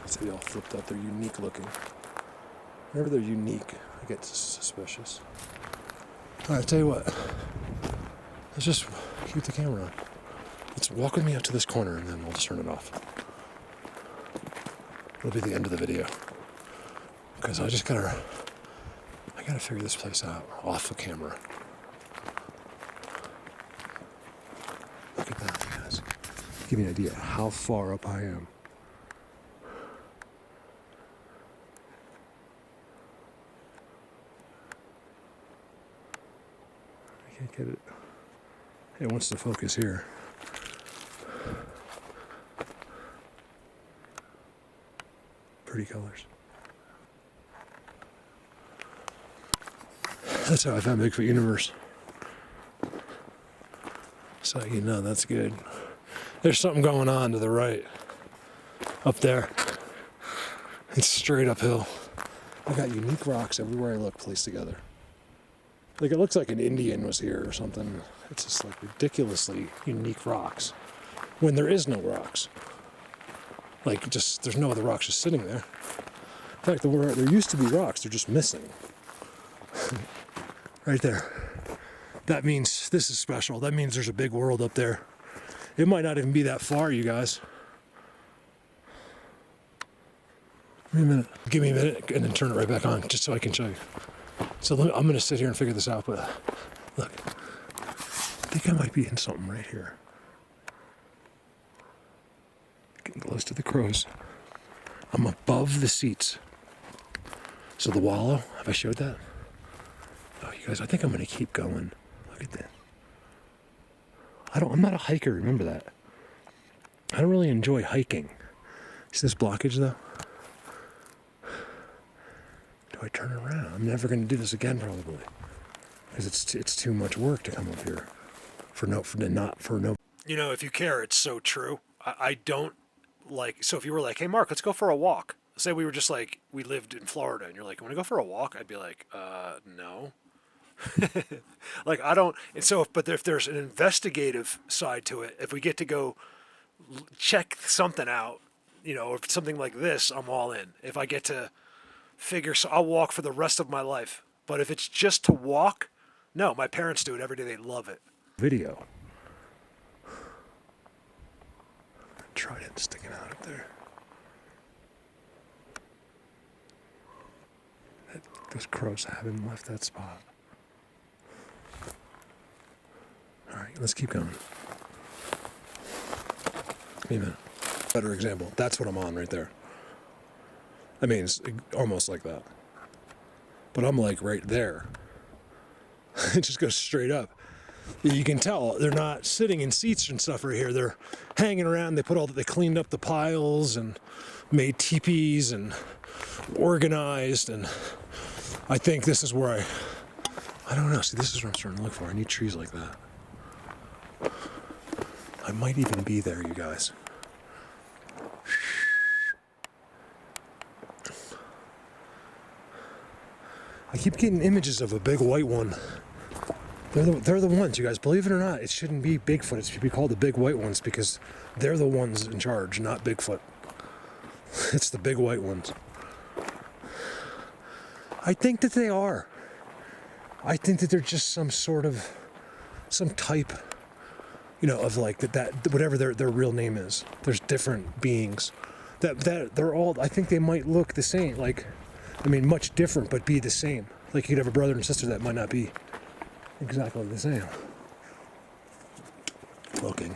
See, they all flipped out. They're unique looking. Whenever they're unique, I get suspicious. All right, I'll tell you what. Let's just keep the camera on. Let's walk with me up to this corner and then we'll just turn it off. It'll be the end of the video. Because I gotta figure this place out off the camera. Look at that, you guys. Give you an idea how far up I am. Can't get it. It wants to focus here. Pretty colors. That's how I found Bigfoot Universe. So you know that's good. There's something going on to the right. Up there. It's straight uphill. I got unique rocks everywhere I look placed together. Like it looks like an Indian was here or something. It's just like ridiculously unique rocks. When there is no rocks. Like just, there's no other rocks just sitting there. In fact, there used to be rocks, they're just missing. Right there. That means this is special. That means there's a big world up there. It might not even be that far, you guys. Give me a minute. Give me a minute and then turn it right back on just so I can show you. So look, I'm going to sit here and figure this out, but look. I think I might be in something right here. Getting close to the crows. I'm above the seats. So the wallow, have I showed that? Oh, you guys, I think I'm going to keep going. Look at that. I'm not a hiker, remember that. I don't really enjoy hiking. See this blockage though? Do I turn around? I'm never going to do this again probably. Because it's too much work to come up here. For no. You know, if you care, it's so true. I don't like, so if you were like, hey Mark, let's go for a walk. Say we were just like, we lived in Florida and you're like, want to go for a walk? I'd be like, no. Like I don't, and so but if there's an investigative side to it, if we get to go check something out, you know, or something like this, I'm all in. If I get to figure, so I'll walk for the rest of my life. But if it's just to walk, no, my parents do it every day. They love it. Video. Trident sticking out up there. Those crows haven't left that spot. All right, let's keep going. Give me a minute. Better example. That's what I'm on right there. I mean, it's almost like that. But I'm like right there. It just goes straight up. You can tell they're not sitting in seats and stuff right here. They're hanging around. They cleaned up the piles and made teepees and organized. And I think this is where I don't know. See, this is what I'm starting to look for. I need trees like that. I might even be there, you guys. I keep getting images of a big white one. They're the ones, you guys. Believe it or not, it shouldn't be Bigfoot. It should be called the big white ones because they're the ones in charge, not Bigfoot. It's the big white ones. I think that they are. I think that they're just some type, you know, of like that whatever their real name is. There's different beings that they're all. I think they might look the same. Like, I mean, much different, but be the same. Like you'd have a brother and sister that might not be exactly the same. Looking.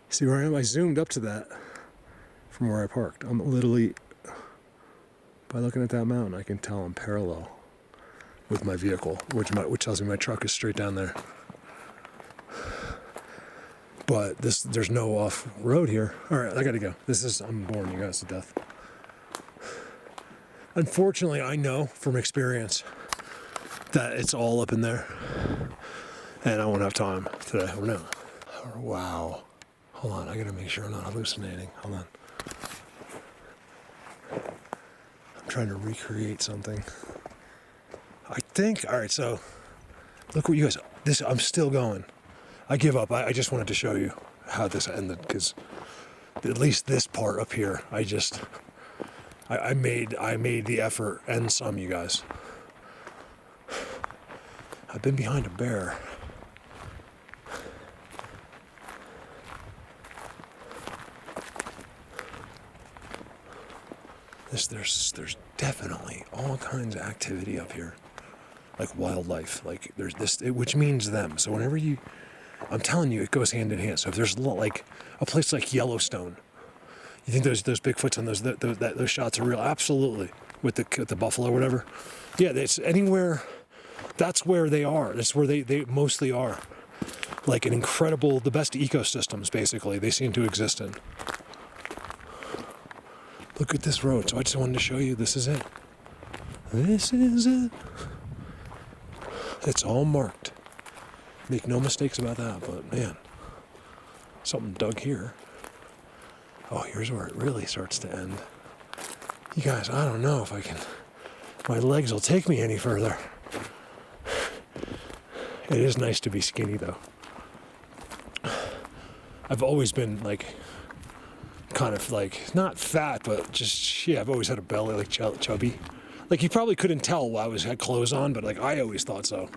See where I am? I zoomed up to that from where I parked. I'm literally, by looking at that mountain, I can tell I'm parallel with my vehicle, which tells me my truck is straight down there. But there's no off road here. All right, I gotta go. I'm boring you guys to death. Unfortunately, I know from experience that it's all up in there, and I won't have time today. Or no. Wow. Hold on, I gotta make sure I'm not hallucinating. Hold on. I'm trying to recreate something. I think. All right, so look what you guys. I'm still going. I give up. I just wanted to show you how this ended because at least this part up here, I made the effort and some, you guys. I've been behind a bear. There's definitely all kinds of activity up here, like wildlife. Like there's this, which means them. So whenever I'm telling you, it goes hand in hand. So if there's like a place like Yellowstone, you think those Bigfoots and those shots are real? Absolutely. With the buffalo or whatever. Yeah, it's anywhere. That's where they are. That's where they mostly are. Like the best ecosystems, basically, they seem to exist in. Look at this road. So I just wanted to show you, this is it. This is it. It's all marked. Make no mistakes about that, but man, something dug here. Oh, here's where it really starts to end. You guys, I don't know if my legs will take me any further. It is nice to be skinny though. I've always been like, kind of like, not fat, but just, yeah, I've always had a belly, like chubby. Like, you probably couldn't tell while I had clothes on, but like I always thought so.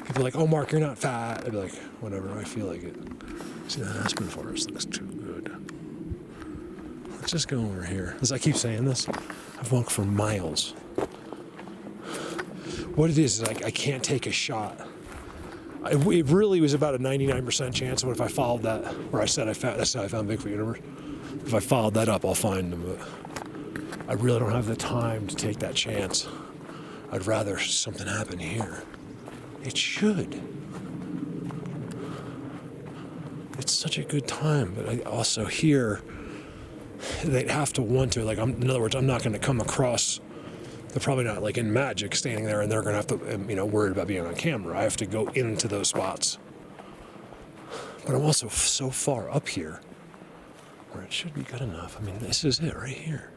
People are like, "Oh, Mark, you're not fat." I'd be like, "Whatever, I feel like it." See, that aspen forest looks too good. Let's just go over here. As I keep saying this, I've walked for miles. What it is like I can't take a shot. It really was about a 99% chance. What if I followed that, where I said that's how I found Bigfoot Universe. If I followed that up, I'll find them. But I really don't have the time to take that chance. I'd rather something happen here. It should. It's such a good time, but I also here, they'd have to want to. Like, in other words, I'm not going to come across. They're probably not like in Magic standing there, and they're going to have to, worried about being on camera. I have to go into those spots. But I'm also so far up here where it should be good enough. I mean, this is it right here.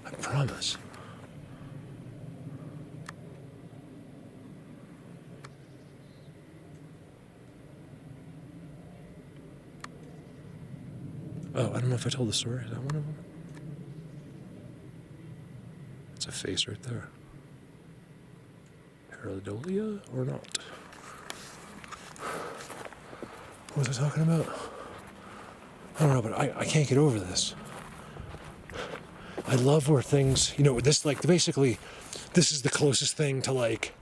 I promise. Oh, I don't know if I told the story. Is that one of them? It's a face right there. Pareidolia or not? What was I talking about? I don't know, but I can't get over this. I love where things, this, like, basically, this is the closest thing to, like,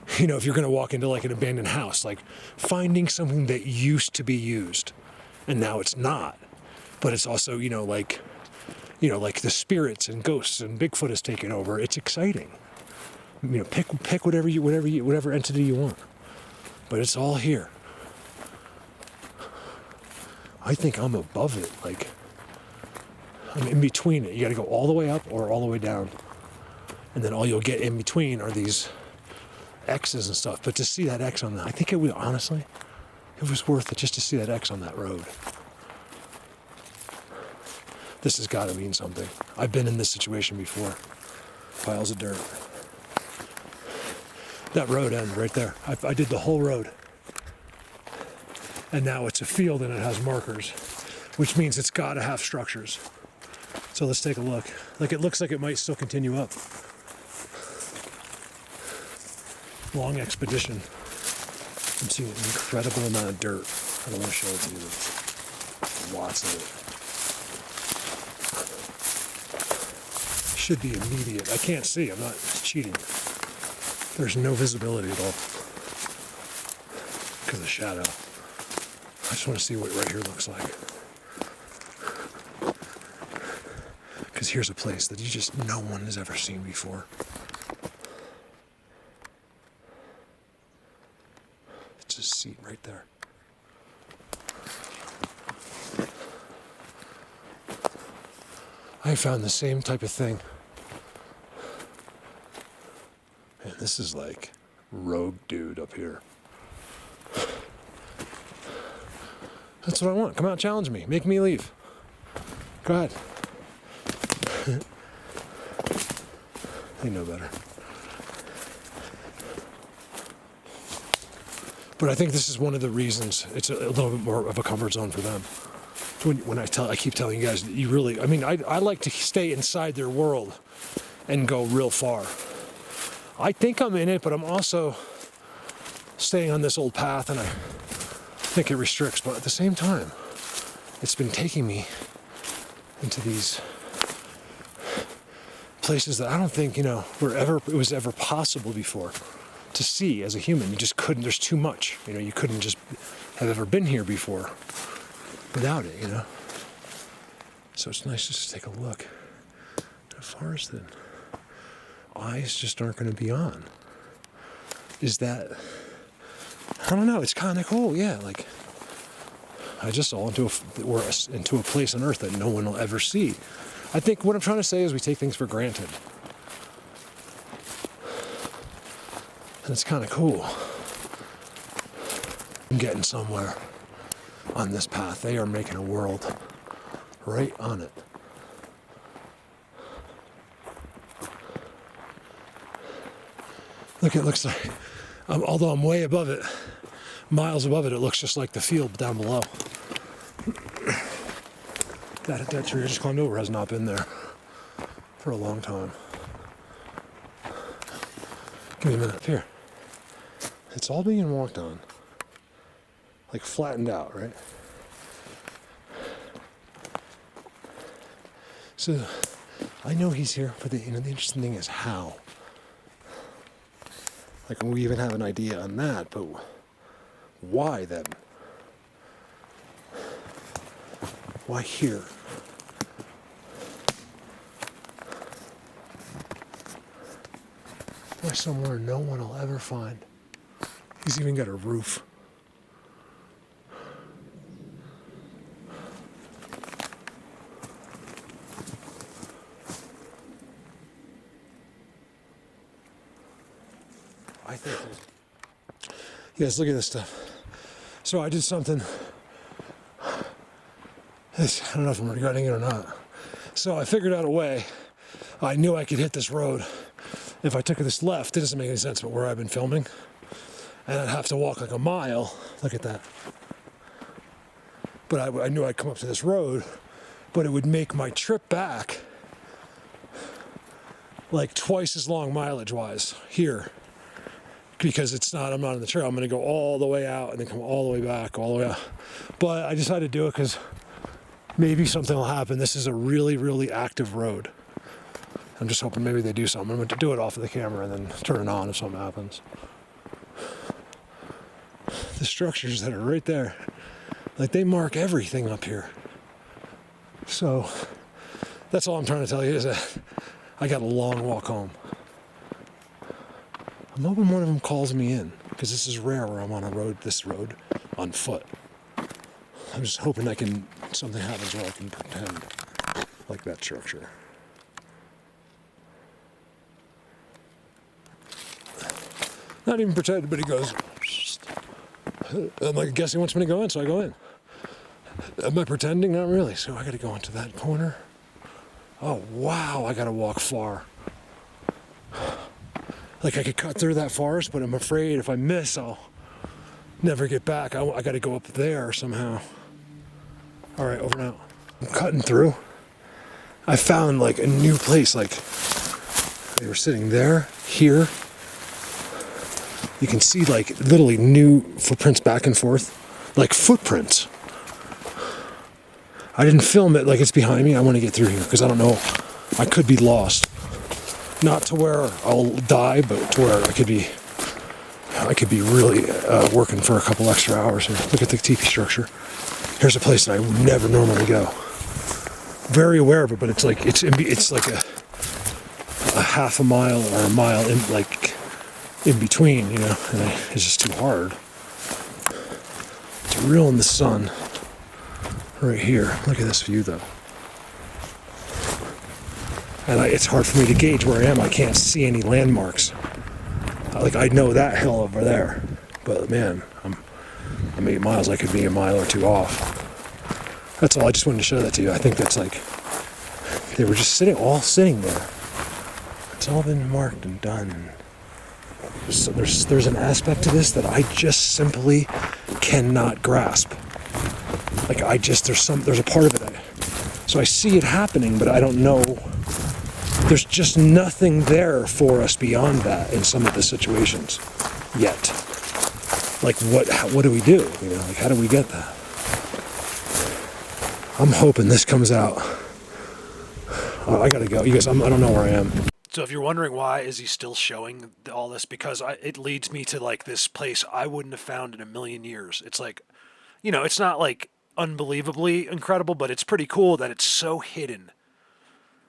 if you're going to walk into, like, an abandoned house, like, finding something that used to be used, and now it's not. But it's also, like the spirits and ghosts and Bigfoot has taken over. It's exciting. Pick whatever entity you want. But it's all here. I think I'm above it. Like, I'm in between it. You got to go all the way up or all the way down. And then all you'll get in between are these X's and stuff. But to see that X on that, I think it was, honestly, it was worth it just to see that X on that road. This has got to mean something. I've been in this situation before. Piles of dirt. That road ends right there. I did the whole road. And now it's a field and it has markers, which means it's got to have structures. So let's take a look. Like, it looks like it might still continue up. Long expedition. I'm seeing an incredible amount of dirt. I don't want to show it to you. There's lots of it. Should be immediate. I can't see. I'm not cheating. There's no visibility at all because of shadow. I just want to see what right here looks like. Because here's a place that no one has ever seen before. It's a seat right there. I found the same type of thing. And this is like rogue dude up here. That's what I want. Come out, challenge me. Make me leave. Go ahead. They know better. But I think this is one of the reasons it's a little bit more of a comfort zone for them. When I keep telling you guys, I like to stay inside their world and go real far. I think I'm in it, but I'm also staying on this old path, and I think it restricts. But at the same time, it's been taking me into these places that I don't think, it was ever possible before to see as a human. You just couldn't. There's too much. You couldn't just have ever been here before without it, So it's nice just to take a look at a forest that eyes just aren't going to be on. Is that, I don't know, it's kind of cool, yeah. Like, I just saw into a place on Earth that no one will ever see. I think what I'm trying to say is we take things for granted. And it's kind of cool. I'm getting somewhere on this path. They are making a world right on it. Look, it looks like, although I'm way above it, miles above it, it looks just like the field down below. That tree I just climbed over has not been there. for a long time. Give me a minute up here. It's all being walked on. Like flattened out, right? So I know he's here, but the interesting thing is how. Like we even have an idea on that, but why then? Why here? Why somewhere no one will ever find? He's even got a roof. I think. Yes, look at this stuff. So I did something. I don't know if I'm regretting it or not. So I figured out a way. I knew I could hit this road. If I took this left, it doesn't make any sense, but where I've been filming, and I'd have to walk like a mile. Look at that. But I knew I'd come up to this road, but it would make my trip back like twice as long mileage-wise here. Because I'm not on the trail. I'm going to go all the way out and then come all the way back, all the way out. But I decided to do it because maybe something will happen. This is a really, really active road. I'm just hoping maybe they do something. I'm going to do it off of the camera and then turn it on if something happens. The structures that are right there, like they mark everything up here. So that's all I'm trying to tell you is that I got a long walk home. I'm hoping one of them calls me in, because this is rare where I'm on this road, on foot. I'm just hoping something happens where I can pretend like that structure. Not even pretend, but he goes, I'm like, I guess he wants me to go in, so I go in. Am I pretending? Not really. So I gotta go into that corner. Oh, wow, I gotta walk far. Like I could cut through that forest, but I'm afraid if I miss, I'll never get back. I got to go up there somehow. All right, over and out. I'm cutting through. I found like a new place. Like they were sitting there, here. You can see like literally new footprints back and forth, like footprints. I didn't film it like it's behind me. I want to get through here because I don't know. I could be lost. Not to where I'll die, but to where I could be really working for a couple extra hours here. Look at the teepee structure. Here's a place that I would never normally go. Very aware of it, but it's like a half a mile or a mile in between, you know, and it's just too hard. It's real in the sun right here. Look at this view though. And it's hard for me to gauge where I am. I can't see any landmarks. Like I know that hill over there, but man, I'm 8 miles. I could be a mile or two off. That's all. I just wanted to show that to you. I think that's like they were just all sitting there. It's all been marked and done. So there's an aspect to this that I just simply cannot grasp. Like there's a part of it. So I see it happening, but I don't know. There's just nothing there for us beyond that in some of the situations yet. Like what do we do? You know, like how do we get that? I'm hoping this comes out. I gotta go. You guys, I don't know where I am. So if you're wondering why is he still showing all this, because it leads me to like this place I wouldn't have found in a million years. It's like, you know, it's not like unbelievably incredible, but it's pretty cool that it's so hidden.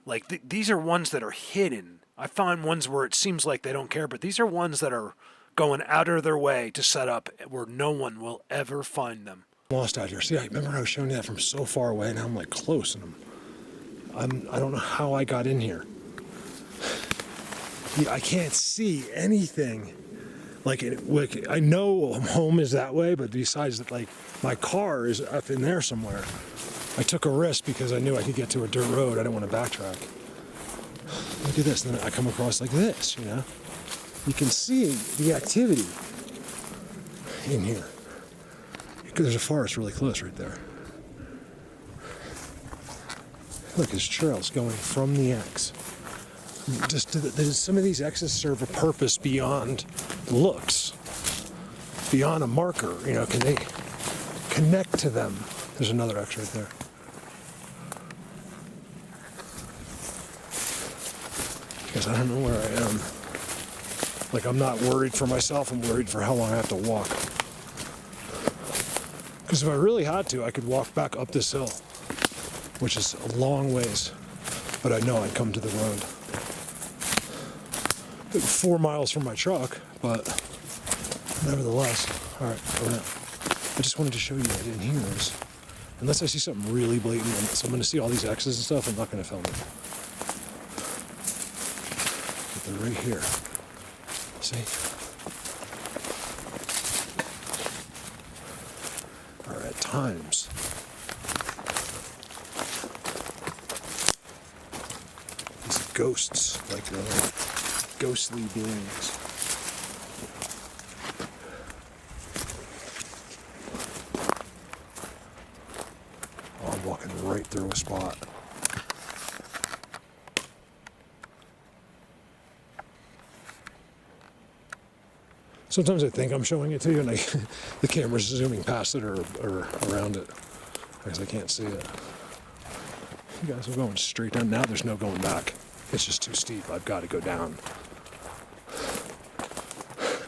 Like these are ones that are hidden. I find ones where it seems like they don't care, but these are ones that are going out of their way to set up where no one will ever find them. Lost out here. See, I remember I was showing you that from so far away, and now I'm like close, and I don't know how I got in here. I can't see anything. Like I know home is that way, but besides that, like my car is up in there somewhere. I took a risk because I knew I could get to a dirt road. I didn't want to backtrack. Look at this. Then I come across like this, you know. You can see the activity in here. There's a forest really close right there. Look, there's trails going from the X. Some of these X's serve a purpose beyond looks, beyond a marker. You know, can they connect to them? There's another X right there. Because I don't know where I am. Like, I'm not worried for myself, I'm worried for how long I have to walk. Because if I really had to, I could walk back up this hill, which is a long ways, but I know I'd come to the road. 4 miles from my truck, but nevertheless. All right, I just wanted to show you that in here is, unless I see something really blatant, so I'm going to see all these X's and stuff, I'm not going to film it. But they're right here. See? Or at times. These ghosts, like ghostly beings. Oh, I'm walking right through a spot. Sometimes I think I'm showing it to you and the camera's zooming past it or around it because I can't see it. You guys are going straight down. Now there's no going back. It's just too steep. I've got to go down.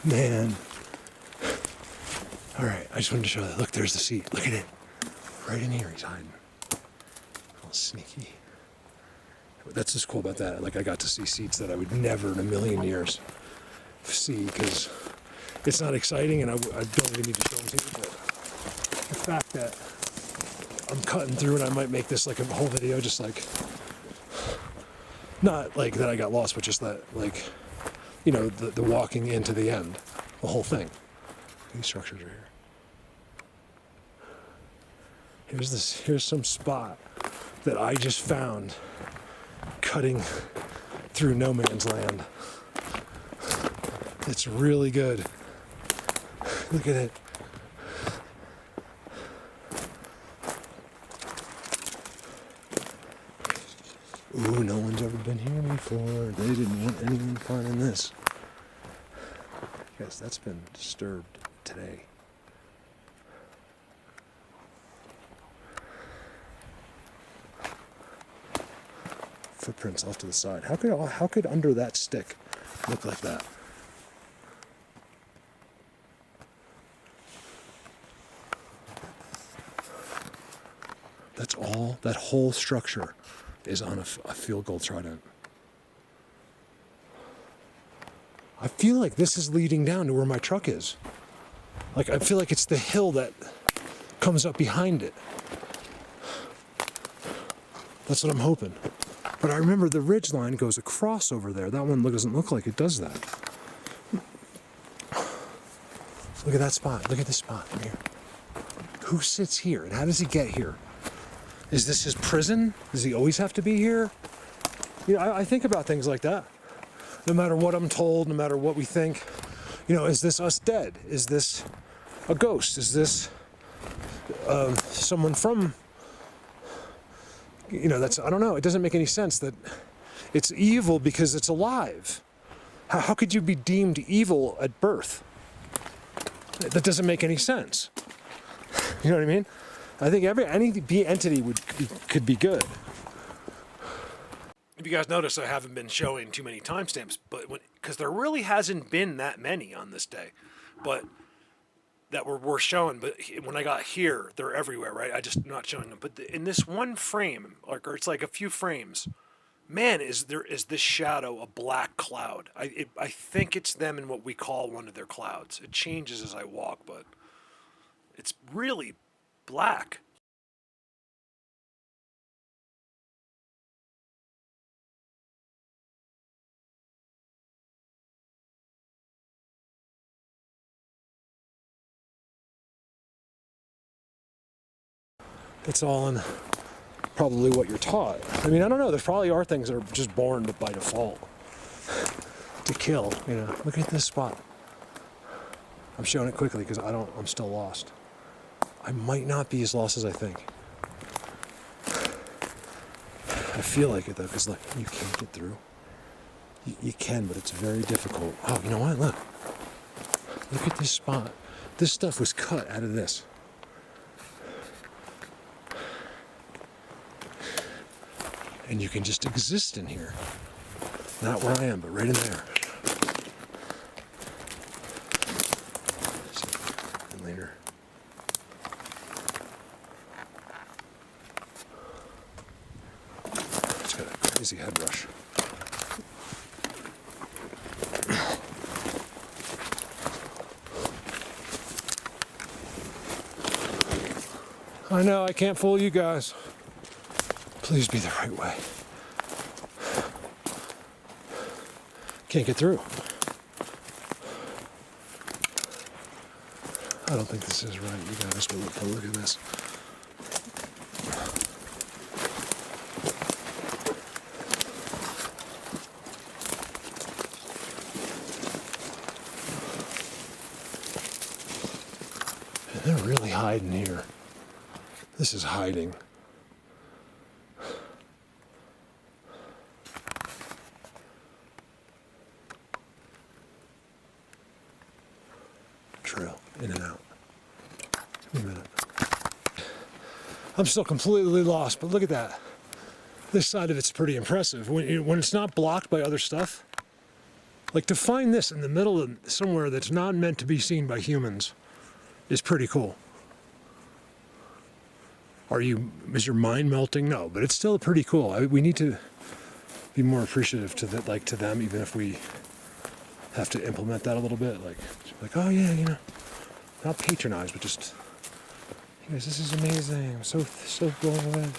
Man. All right, I just wanted to show that. Look, there's the seat. Look at it. Right in here, he's hiding. All sneaky. That's what's cool about that. Like, I got to see seats that I would never in a million years see because it's not exciting, and I don't even need to show them to you, but the fact that I'm cutting through and I might make this like a whole video, just like, not like that I got lost, but just that, like, you know, the walking into the end, the whole thing. These structures are here. Here's some spot that I just found cutting through no man's land. It's really good. Look at it. Ooh, no one's ever been here before. They didn't want anyone finding this. Yes, that's been disturbed today. Footprints off to the side. How could under that stick look like that? That's all, that whole structure is on a field goal trident. I feel like this is leading down to where my truck is. Like, I feel like it's the hill that comes up behind it. That's what I'm hoping. But I remember the ridge line goes across over there. That one doesn't look like it does that. Look at that spot. Look at this spot right here. Who sits here and how does he get here? Is this his prison? Does he always have to be here? You know, I think about things like that. No matter what I'm told, no matter what we think, you know, is this us dead? Is this a ghost? Is this someone from, you know, I don't know. It doesn't make any sense that it's evil because it's alive. How could you be deemed evil at birth? That doesn't make any sense. You know what I mean? I think any entity could be good. If you guys notice, I haven't been showing too many timestamps, but because there really hasn't been that many on this day, but that were worth showing. But when I got here, they're everywhere, right? I just not showing them. But in this one frame, or it's like a few frames, man, is this shadow a black cloud? I think it's them in what we call one of their clouds. It changes as I walk, but it's really black. It's all in probably what you're taught. I mean, I don't know. There probably are things that are just born by default to kill. You know, look at this spot. I'm showing it quickly because I'm still lost. I might not be as lost as I think. I feel like it though, because look, you can't get through. You can, but it's very difficult. Oh, you know what? Look. Look at this spot. This stuff was cut out of this. And you can just exist in here. Not where I am, but right in there. And later. It's got a crazy head rush. I know, I can't fool you guys. Please be the right way. Can't get through. I don't think this is right, you guys, but look at this. They're really hiding here. This is hiding. Trail, in and out. Give me a minute. I'm still completely lost, but look at that. This side of it's pretty impressive. When it's not blocked by other stuff, like to find this in the middle of somewhere that's not meant to be seen by humans is pretty cool. Is your mind melting? No, but it's still pretty cool. We need to be more appreciative to them, even if we have to implement that a little bit. Like, oh yeah, not patronize, but just, hey guys, this is amazing. I'm so blown away.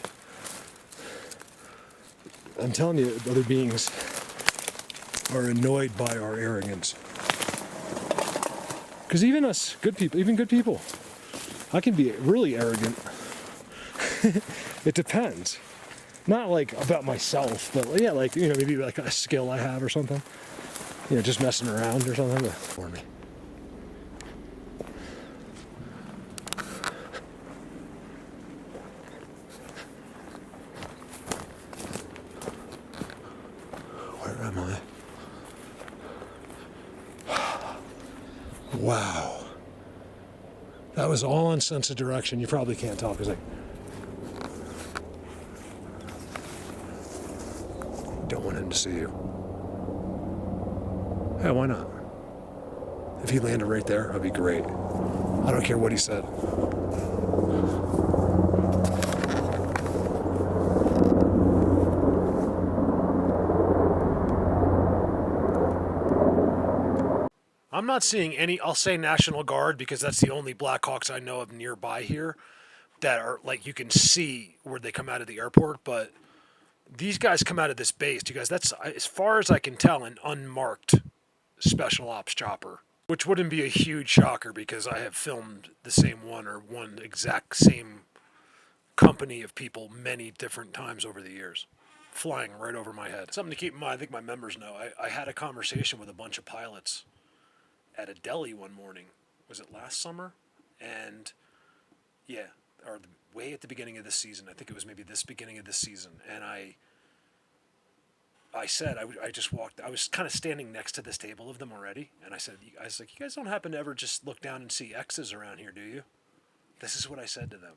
I'm telling you, other beings are annoyed by our arrogance. Because even us, good people, I can be really arrogant. It depends. Not like about myself, but yeah, like, maybe like a skill I have or something. Just messing around or something for me. Where am I? Wow. That was all on sense of direction. You probably can't tell because I don't want him to see you. Yeah, why not? If he landed right there, that'd be great. I don't care what he said. I'm not seeing any, I'll say National Guard because that's the only Blackhawks I know of nearby here that are like you can see where they come out of the airport, but these guys come out of this base. You guys, that's as far as I can tell an unmarked special ops chopper, which wouldn't be a huge shocker because I have filmed the same one or one exact same company of people many different times over the years, flying right over my head. Something to keep in mind, I think my members know. I had a conversation with a bunch of pilots at a deli one morning. Was it last summer? And yeah, or way at the beginning of this season. I think it was maybe this beginning of this season. And I said, I just walked, I was kind of standing next to this table of them already. And I was like, you guys don't happen to ever just look down and see X's around here, do you? This is what I said to them.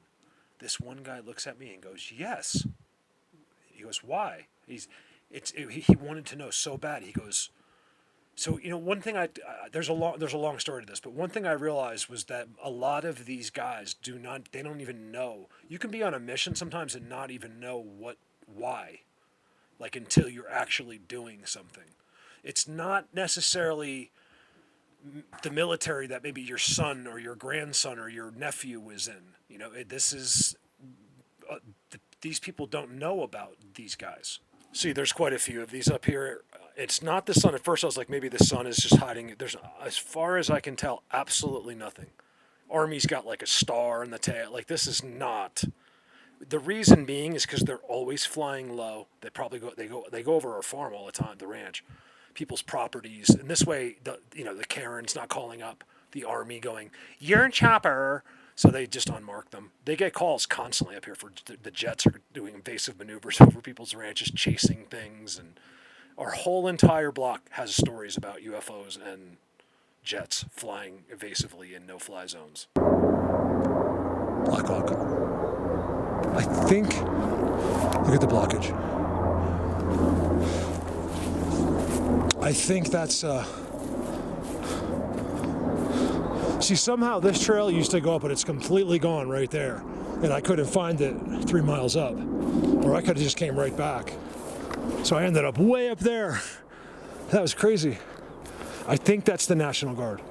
This one guy looks at me and goes, yes. He goes, why? He wanted to know so bad. He goes, so, one thing there's a long story to this, but one thing I realized was that a lot of these guys they don't even know. You can be on a mission sometimes and not even know why, like until you're actually doing something. It's not necessarily the military that maybe your son or your grandson or your nephew was in. These people don't know about these guys. See, there's quite a few of these up here. It's not the sun. At first I was like, maybe the sun is just hiding. There's, as far as I can tell, absolutely nothing. Army's got like a star in the tail. Like, this is not. The reason being is because they're always flying low. They go over our farm all the time, the ranch, people's properties. And this way, the Karen's not calling up the Army going, you're in chopper. So they just unmark them. They get calls constantly up here for the jets are doing invasive maneuvers over people's ranches, chasing things and Our whole entire block has stories about UFOs and jets flying evasively in no-fly zones. Black Hawk. I think, look at the blockage. I think that's, see, somehow this trail used to go up, but it's completely gone right there. And I couldn't find it 3 miles up. Or I could have just came right back. So I ended up way up there. That was crazy. I think that's the National Guard.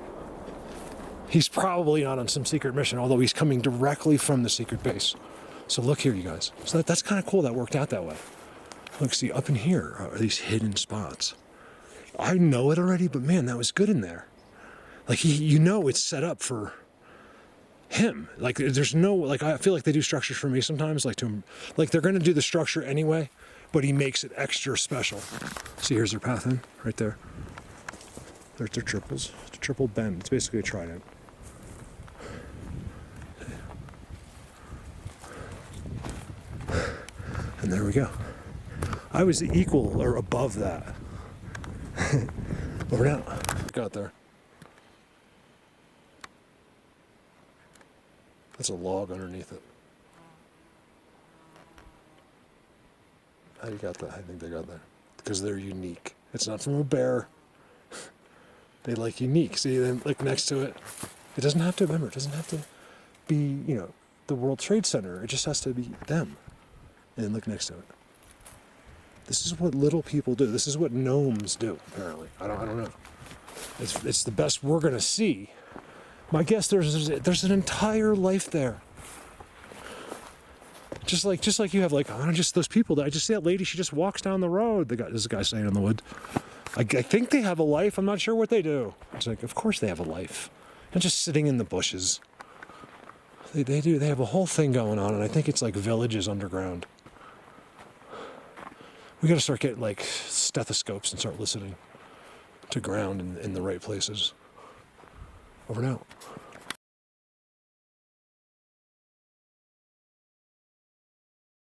He's probably not on some secret mission, although he's coming directly from the secret base. So look here, you guys. So that's kind of cool that worked out that way. Look, see, up in here are these hidden spots. I know it already, but man, that was good in there. Like, you know it's set up for him. Like, there's no, like, I feel like they do structures for me sometimes, like they're going to do the structure anyway, but he makes it extra special. See, here's their path in, right there. There's their triples. It's a triple bend. It's basically a trident. And there we go. I was equal or above that. Over now. Got there. That's a log underneath it. How do you got that? I think they got that. Because they're unique. It's not from a bear. They like unique. See, then like next to it. It doesn't have to, remember, it doesn't have to be, you know, the World Trade Center. It just has to be them. And look next to it. This is what little people do. This is what gnomes do, apparently. I don't know. It's the best we're gonna see. My guess there's an entire life there. Just like you have, like, I don't know, just those people that I just see that lady, she just walks down the road. There's a guy staying in the wood. I think they have a life. I'm not sure what they do. It's like, of course they have a life. They're just sitting in the bushes. They do. They have a whole thing going on, and I think it's like villages underground. We got to start getting like stethoscopes and start listening to ground in the right places. Over and out.